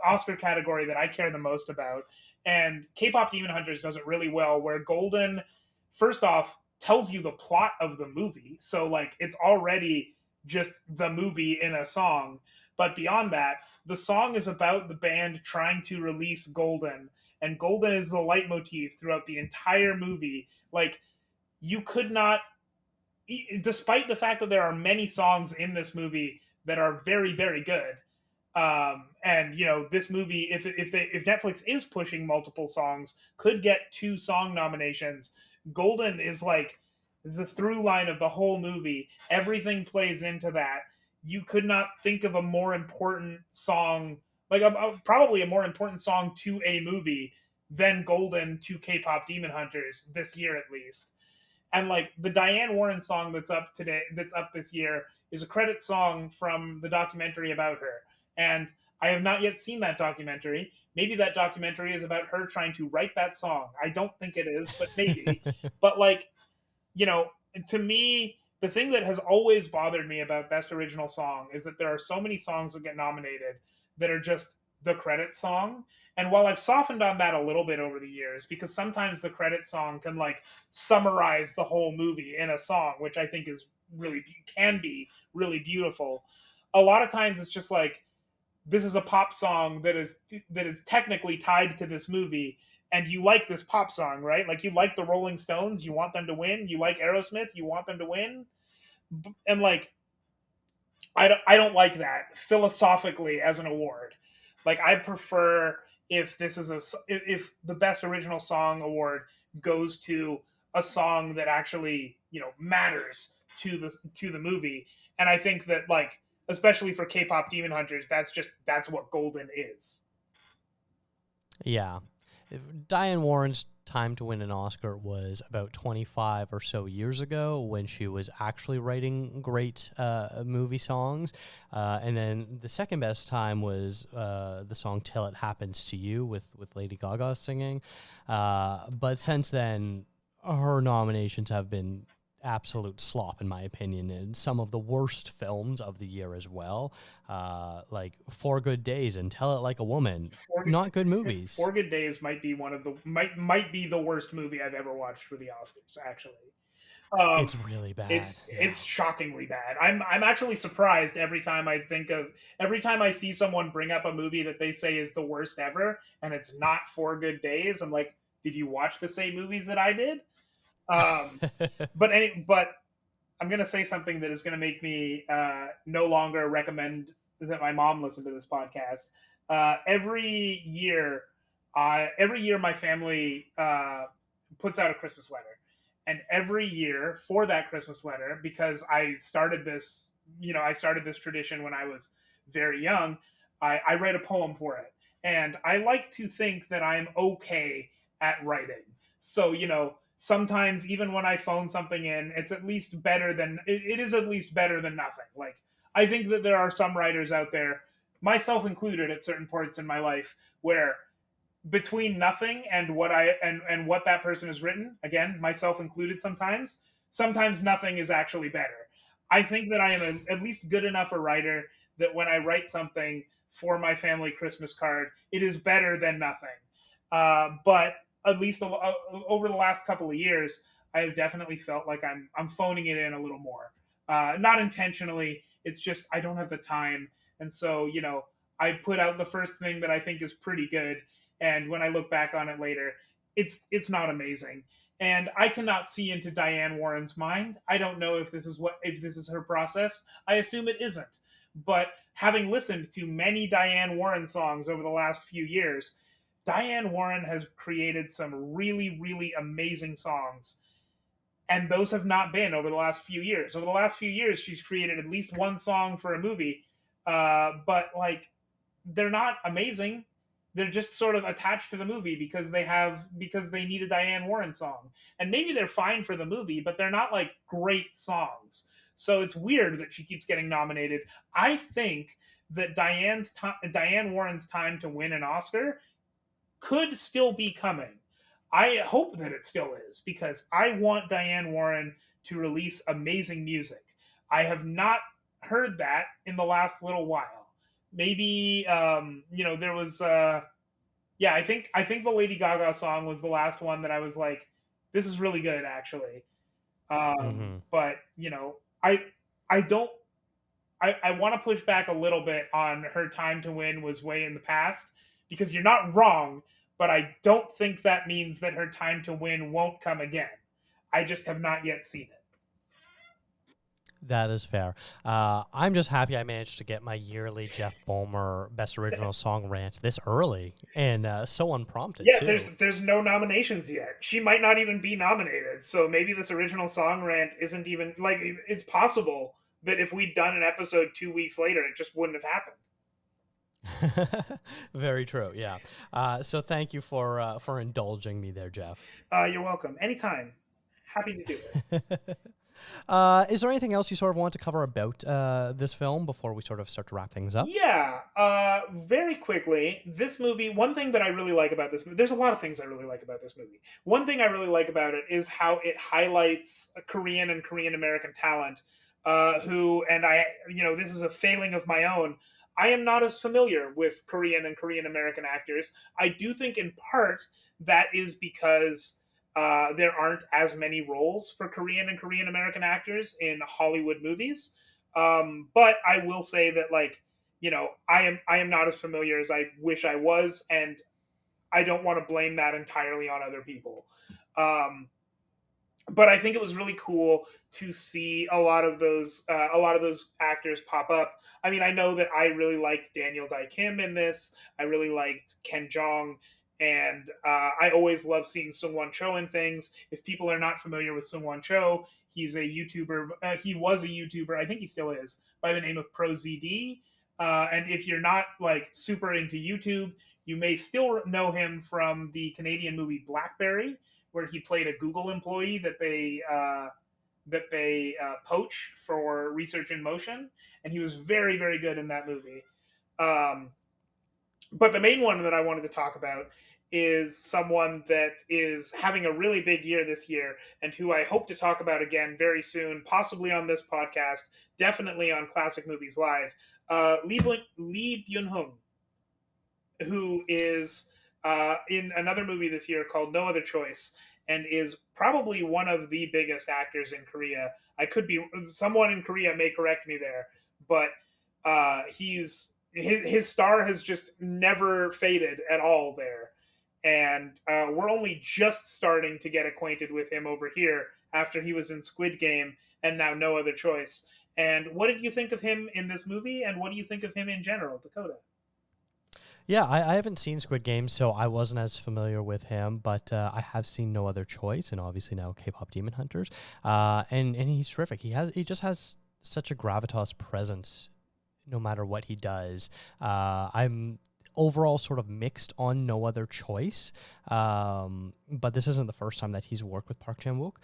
Oscar category that I care the most about, and K-pop Demon Hunters does it really well. Where Golden, first off, tells you the plot of the movie, so like it's already just the movie in a song, but beyond that, the song is about the band trying to release Golden, and Golden is the leitmotif throughout the entire movie. Like you could not, despite the fact that there are many songs in this movie that are very very good. And this movie, if Netflix is pushing multiple songs, could get 2 song nominations. Golden is like the through line of the whole movie. Everything plays into that. You could not think of a more important song, like probably a more important song to a movie than Golden to K-pop Demon Hunters this year at least. And like the Diane Warren song that's up this year, is a credit song from the documentary about her. And I have not yet seen that documentary. Maybe that documentary is about her trying to write that song. I don't think it is, but maybe. But like, you know, to me, the thing that has always bothered me about Best Original Song is that there are so many songs that get nominated that are just the credit song. And while I've softened on that a little bit over the years, because sometimes the credit song can like summarize the whole movie in a song, which I think is really can be really beautiful. A lot of times it's just like this is a pop song that is technically tied to this movie, and you like this pop song, right? Like you like the Rolling Stones, you want them to win. You like Aerosmith, you want them to win. And like I don't like that philosophically as an award. Like I prefer if this is a if the best original song award goes to a song that actually, you know, matters to the movie. And I think that like especially for K-pop Demon Hunters, that's what Golden is. Yeah. Diane Warren's time to win an Oscar was about 25 or so years ago when she was actually writing great movie songs. And then the second best time was the song Till It Happens to You with Lady Gaga singing. But since then, her nominations have been absolute slop, in my opinion, and some of the worst films of the year as well, like Four Good Days and Tell It Like a Woman. Four, Not good movies. Four Good Days might be one of the might be the worst movie I've ever watched for the Oscars. Actually, um, It's really bad. Yeah. it's shockingly bad. I'm actually surprised every time I see someone bring up a movie that they say is the worst ever, and it's not Four Good Days. I'm like, did you watch the same movies that I did? Um, but I'm gonna say something that is gonna make me no longer recommend that my mom listen to this podcast. Every year my family puts out a Christmas letter, and every year for that Christmas letter, because I started this tradition when I was very young. I write a poem for it, and I like to think that I'm okay at writing. So sometimes even when I phone something in, it is at least better than nothing. Like I think that there are some writers out there, myself included, at certain points in my life where between nothing and and what that person has written, again, myself included, sometimes nothing is actually better. I think that I am at least good enough a writer that when I write something for my family Christmas card, it is better than nothing. But at least over the last couple of years, I have definitely felt like I'm phoning it in a little more. Not intentionally. It's just I don't have the time, and so I put out the first thing that I think is pretty good, and when I look back on it later, it's not amazing. And I cannot see into Diane Warren's mind. I don't know if this is her process. I assume it isn't. But having listened to many Diane Warren songs over the last few years, Diane Warren has created some really, really amazing songs. And those have not been over the last few years. Over the last few years, she's created at least one song for a movie, but like they're not amazing. They're just sort of attached to the movie because they need a Diane Warren song, and maybe they're fine for the movie, but they're not like great songs. So it's weird that she keeps getting nominated. I think that Diane Warren's time to win an Oscar could still be coming. I hope that it still is because I want Diane Warren to release amazing music. I have not heard that in the last little while. Maybe there was yeah, I think the Lady Gaga song was the last one that I was like, this is really good actually. Mm-hmm. But I don't I want to push back a little bit on her time to win was way in the past because you're not wrong, but I don't think that means that her time to win won't come again. I just have not yet seen it. That is fair. I'm just happy I managed to get my yearly Jeff Bomer Best Original Song rant this early and so unprompted Yeah, too. there's no nominations yet. She might not even be nominated. So maybe this original song rant isn't even like it's possible that if we'd done an episode 2 weeks later, it just wouldn't have happened. Very true. Yeah. So thank you for indulging me there, Jeff. You're welcome. Anytime. Happy to do it. Is there anything else you sort of want to cover about this film before we sort of start to wrap things up? Yeah, very quickly, this movie, one thing that I really like about this movie, there's a lot of things I really like about this movie. One thing I really like about it is how it highlights Korean and Korean American talent, who, and I, this is a failing of my own. I am not as familiar with Korean and Korean American actors. I do think in part that is because there aren't as many roles for Korean and Korean American actors in Hollywood movies. But I will say that, like, I am not as familiar as I wish I was, and I don't want to blame that entirely on other people. Um, but I think it was really cool to see a lot of those actors pop up. I mean, I know that I really liked Daniel Dae Kim in this. I really liked Ken Jeong, and I always love seeing Sung Won Cho in things. If people are not familiar with Sung Won Cho, he's a YouTuber. He was a YouTuber. I think he still is, by the name of ProZD. And if you're not like super into YouTube, you may still know him from the Canadian movie Blackberry, where he played a Google employee that they poach for research in motion, and he was very very good in that movie. Um, but the main one that I wanted to talk about is someone that is having a really big year this year, and who I hope to talk about again very soon, possibly on this podcast, definitely on Classic Movies Live. Lee Byun Hung, who is in another movie this year called No Other Choice, and is probably one of the biggest actors in Korea. I could be someone in Korea may correct me there, but he's his star has just never faded at all there, and we're only just starting to get acquainted with him over here after he was in Squid Game and now No Other Choice. And what did you think of him in this movie, and what do you think of him in general, Dakota? Yeah, I haven't seen Squid Game, so I wasn't as familiar with him, but I have seen No Other Choice, and obviously now K-pop Demon Hunters, and he's terrific. He just has such a gravitas presence, no matter what he does. I'm overall sort of mixed on No Other Choice, but this isn't the first time that he's worked with Park Chan-wook.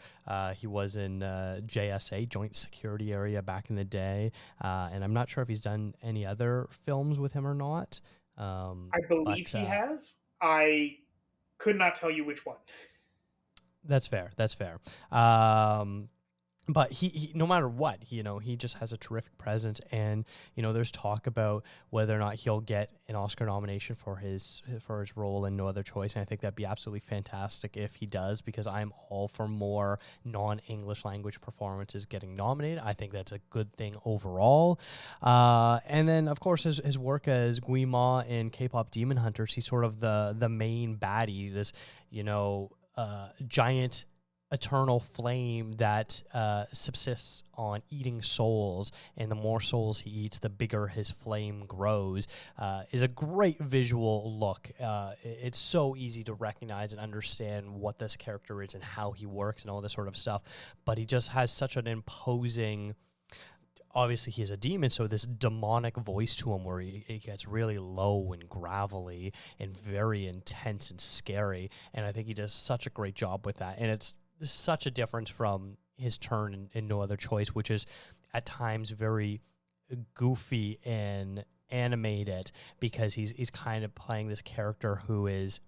He was in JSA, Joint Security Area, back in the day, and I'm not sure if he's done any other films with him or not. I believe But he has. I could not tell you which one. That's fair. That's fair. Um, but no matter what, he just has a terrific presence, and there's talk about whether or not he'll get an Oscar nomination for his role in No Other Choice, and I think that'd be absolutely fantastic if he does, because I'm all for more non-English language performances getting nominated. I think that's a good thing overall. And then of course his work as Gui Ma in K-pop Demon Hunters, he's sort of the main baddie, this giant eternal flame that subsists on eating souls, and the more souls he eats, the bigger his flame grows, is a great visual look. It's so easy to recognize and understand what this character is and how he works and all this sort of stuff, but he just has such an imposing, obviously he's a demon, so this demonic voice to him where he gets really low and gravelly and very intense and scary, and I think he does such a great job with that, and it's such a difference from his turn in No Other Choice, which is at times very goofy and animated, because he's kind of playing this character who is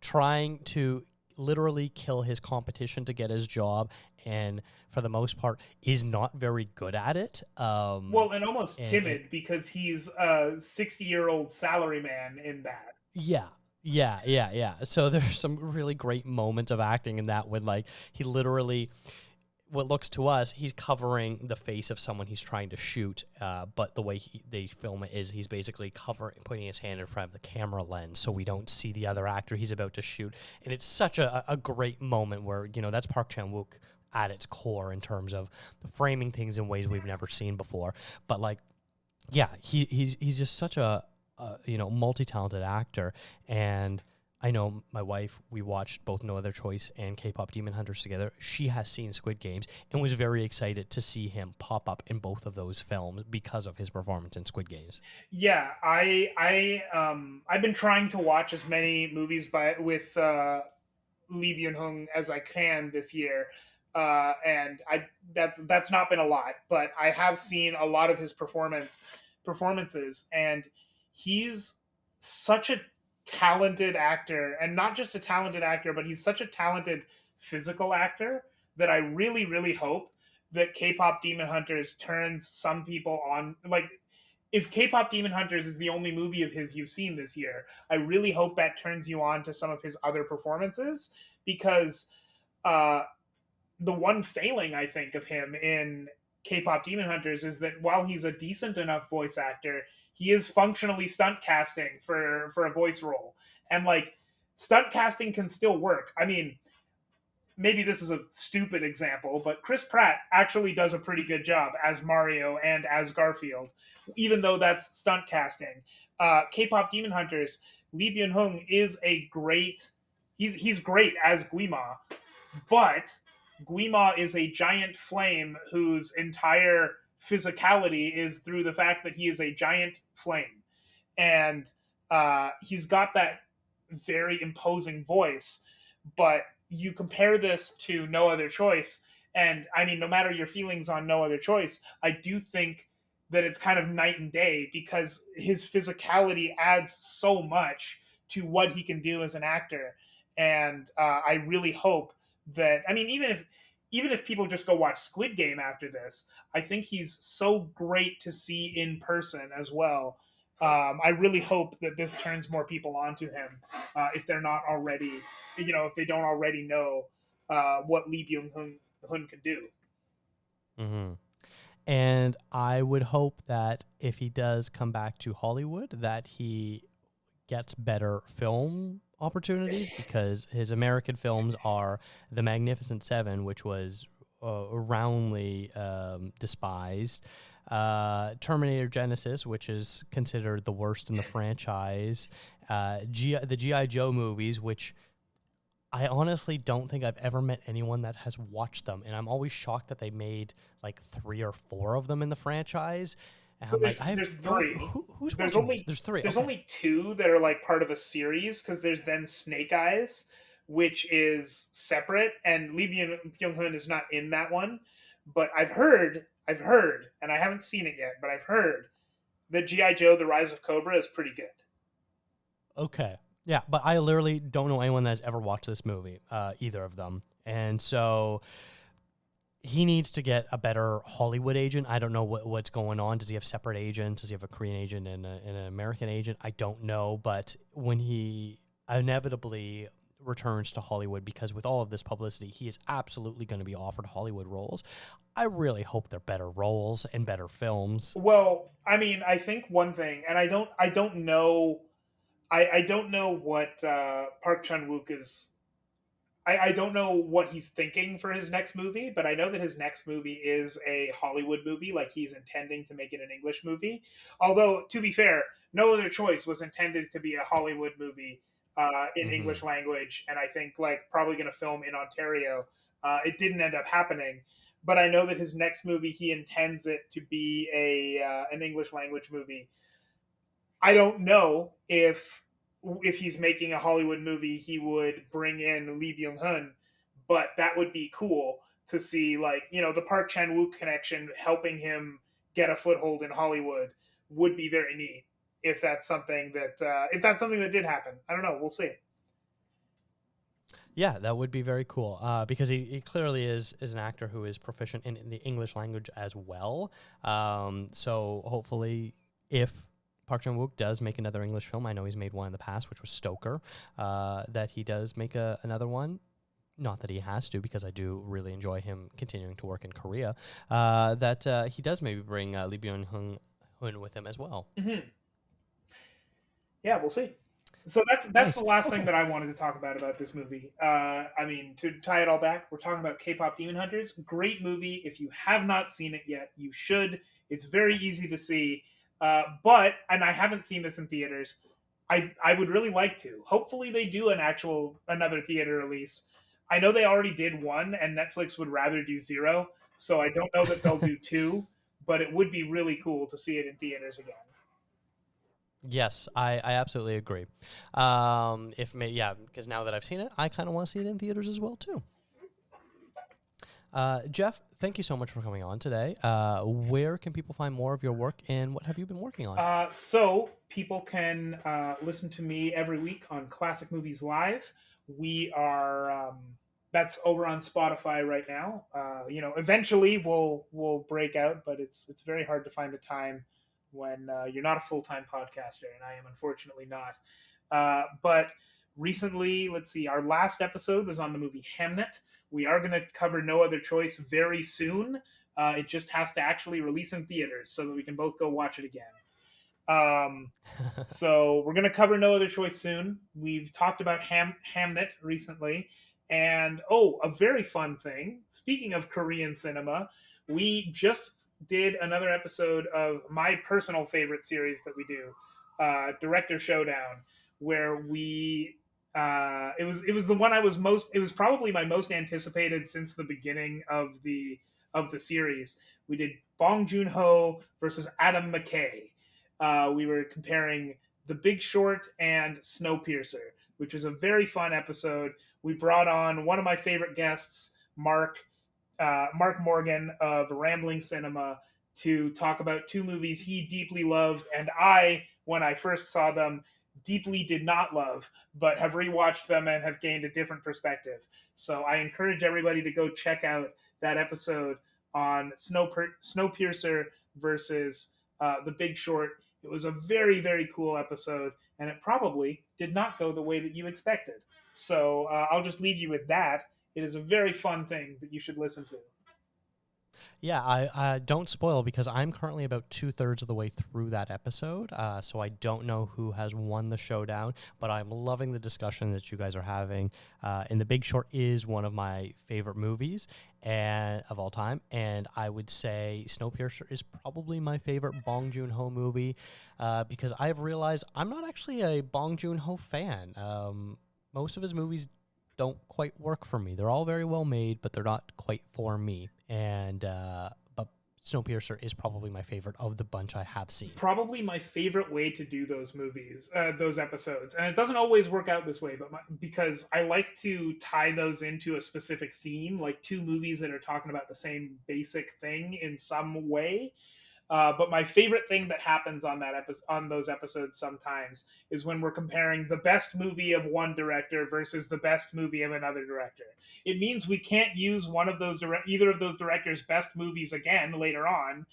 trying to literally kill his competition to get his job, and for the most part is not very good at it. Well, and almost And timid because he's a 60-year-old salaryman in that. yeah. Yeah. So there's some really great moments of acting in that, when like he literally, what looks to us, he's covering the face of someone he's trying to shoot, but the way they film it is he's basically putting his hand in front of the camera lens so we don't see the other actor he's about to shoot. And it's such a great moment where, that's Park Chan-wook at its core in terms of framing things in ways we've never seen before. But like, yeah, he's just such a multi-talented actor. And I know my wife, we watched both No Other Choice and K-pop Demon Hunters together. She has seen Squid Games and was very excited to see him pop up in both of those films because of his performance in Squid Games. Yeah, I've been trying to watch as many movies with Lee Byun Hung as I can this year. and that's not been a lot, but I have seen a lot of his performances, and he's such a talented actor, and not just a talented actor, but he's such a talented physical actor that I really, really hope that K-pop Demon Hunters turns some people on. Like, if K-pop Demon Hunters is the only movie of his you've seen this year, I really hope that turns you on to some of his other performances, because uh, the one failing I think of him in K-pop Demon Hunters is that while he's a decent enough voice actor, he is functionally stunt casting for a voice role, and like stunt casting can still work. I mean, maybe this is a stupid example, but Chris Pratt actually does a pretty good job as Mario and as Garfield, even though that's stunt casting. K-pop Demon Hunters, Lee Byung Hun is a great. He's great as Guima, but Guima is a giant flame whose entire physicality is through the fact that he is a giant flame, and he's got that very imposing voice. But you compare this to No Other Choice, and I mean, no matter your feelings on No Other Choice, I do think that it's kind of night and day, because his physicality adds so much to what he can do as an actor. And I really hope that, I mean, even if people just go watch Squid Game after this, I think he's so great to see in person as well. I really hope that this turns more people onto him, if they're not already, if they don't already know what Lee Byung Hun can do. Mm-hmm. And I would hope that if he does come back to Hollywood, that he gets better film opportunities, because his American films are The Magnificent Seven, which was roundly despised, Terminator Genesis, which is considered the worst in the franchise, the G.I. Joe movies, which I honestly don't think I've ever met anyone that has watched them, and I'm always shocked that they made like 3 or 4 of them in the franchise. And So I'm like, I have there's no three. who's There's watching this? only There's 3. there's Okay. only 2 that are like part of a series, because there's then Snake Eyes, which is separate, and Lee Byung Hun is not in that one. But I've heard, and I haven't seen it yet, but I've heard that GI Joe: The Rise of Cobra is pretty good. Okay. Yeah, but I literally don't know anyone that has ever watched this movie, either of them. And so he needs to get a better Hollywood agent. I don't know what's going on. Does he have separate agents? Does he have a Korean agent and an American agent? I don't know. But when he inevitably returns to Hollywood, because with all of this publicity, he is absolutely going to be offered Hollywood roles. I really hope they're better roles and better films. Well, I mean, I think one thing, and I don't know, I don't know what Park Chan Wook is. I don't know what he's thinking for his next movie, but I know that his next movie is a Hollywood movie. Like, he's intending to make it an English movie. Although, to be fair, No Other Choice was intended to be a Hollywood movie in Mm-hmm. English language, and I think like probably going to film in Ontario. It didn't end up happening, but I know that his next movie, he intends it to be a an English language movie. I don't know if he's making a Hollywood movie, he would bring in Lee Byung Hun, but that would be cool to see, like, the Park Chan Wook connection helping him get a foothold in Hollywood would be very neat. If that's something that did happen, I don't know. We'll see. Yeah, that would be very cool, because he clearly is an actor who is proficient in the English language as well. So hopefully, if Park Chan Wook does make another English film, I know he's made one in the past, which was Stoker, that he does make another one. Not that he has to, because I do really enjoy him continuing to work in Korea. That he does maybe bring Lee Byung-hun with him as well. Mm-hmm. Yeah, we'll see. So that's the Nice. last thing Okay. that I wanted to talk about this movie. I mean, to tie it all back, we're talking about K-pop Demon Hunters. Great movie. If you have not seen it yet, you should. It's very easy to see. And I haven't seen this in theaters. I would really like to. Hopefully, they do another theater release. I know they already did one, and Netflix would rather do zero. So I don't know that they'll do two. But it would be really cool to see it in theaters again. Yes, I absolutely agree. Yeah, because now that I've seen it, I kind of want to see it in theaters as well too. Jeff, thank you so much for coming on today. Where can people find more of your work, and what have you been working on? So people can listen to me every week on Classic Movies Live. We are that's over on Spotify right now. Eventually we'll break out, but it's very hard to find the time when you're not a full time podcaster, and I am unfortunately not. But recently, let's see, our last episode was on the movie Hamnet. We are going to cover No Other Choice very soon. It just has to actually release in theaters so that we can both go watch it again. Um, so we're going to cover No Other Choice soon. We've talked about Hamnet recently. And a very fun thing. Speaking of Korean cinema, we just did another episode of my personal favorite series that we do, Director Showdown, where we it was the one I was most it was probably my most anticipated since the beginning of the series. We did Bong Joon-ho versus Adam McKay. We were comparing The Big Short and Snowpiercer, which was a very fun episode. We brought on one of my favorite guests, Mark Morgan of Rambling Cinema, to talk about two movies he deeply loved, and I, when I first saw them, deeply did not love, but have rewatched them and have gained a different perspective. So I encourage everybody to go check out that episode on Snowpiercer versus The Big Short. It was a very, very cool episode, and it probably did not go the way that you expected. So I'll just leave you with that. It is a very fun thing that you should listen to. Yeah, I don't spoil because I'm currently about 2/3 of the way through that episode, so I don't know who has won the showdown, but I'm loving the discussion that you guys are having. And The Big Short is one of my favorite movies and of all time, and I would say Snowpiercer is probably my favorite Bong Joon-ho movie because I've realized I'm not actually a Bong Joon-ho fan. Most of his movies don't quite work for me. They're all very well made, but they're not quite for me. And but Snowpiercer is probably my favorite of the bunch I have seen. Probably my favorite way to do those movies, those episodes, and it doesn't always work out this way, but because I like to tie those into a specific theme, like two movies that are talking about the same basic thing in some way. But my favorite thing that happens on on those episodes sometimes is when we're comparing the best movie of one director versus the best movie of another director. It means we can't use either of those directors' best movies again later on,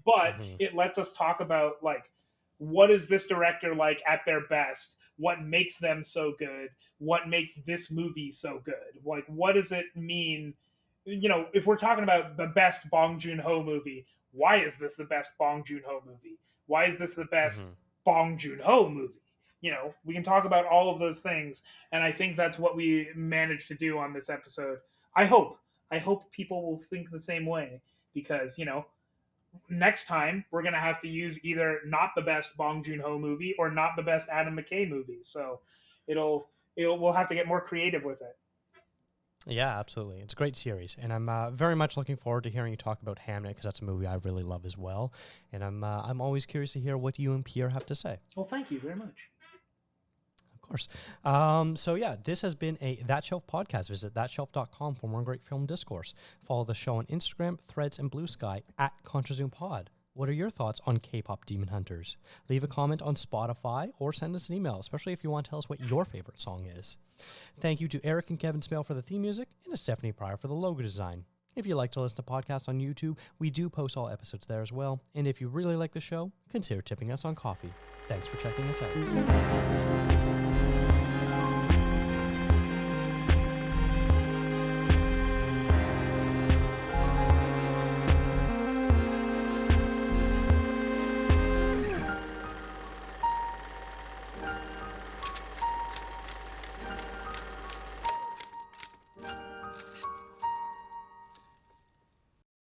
but it lets us talk about like what is this director like at their best? What makes them so good? What makes this movie so good? Like what does it mean? If we're talking about the best Bong Joon-ho movie, why is this the best Bong Joon-ho movie? Why is this the best Bong Joon-ho movie? We can talk about all of those things, and I think that's what we managed to do on this episode. I hope people will think the same way because, next time we're going to have to use either not the best Bong Joon-ho movie or not the best Adam McKay movie. So we'll have to get more creative with it. Yeah, absolutely. It's a great series, and I'm very much looking forward to hearing you talk about Hamnet because that's a movie I really love as well. And I'm always curious to hear what you and Pierre have to say. Well, thank you very much. Of course. So yeah, this has been a That Shelf podcast. Visit thatshelf.com for more great film discourse. Follow the show on Instagram, Threads, and Blue Sky at ContraZoomPod. What are your thoughts on K-pop Demon Hunters? Leave a comment on Spotify or send us an email, especially if you want to tell us what your favorite song is. Thank you to Eric and Kevin Smale for the theme music and to Stephanie Pryor for the logo design. If you like to listen to podcasts on YouTube, we do post all episodes there as well. And if you really like the show, consider tipping us on coffee. Thanks for checking us out.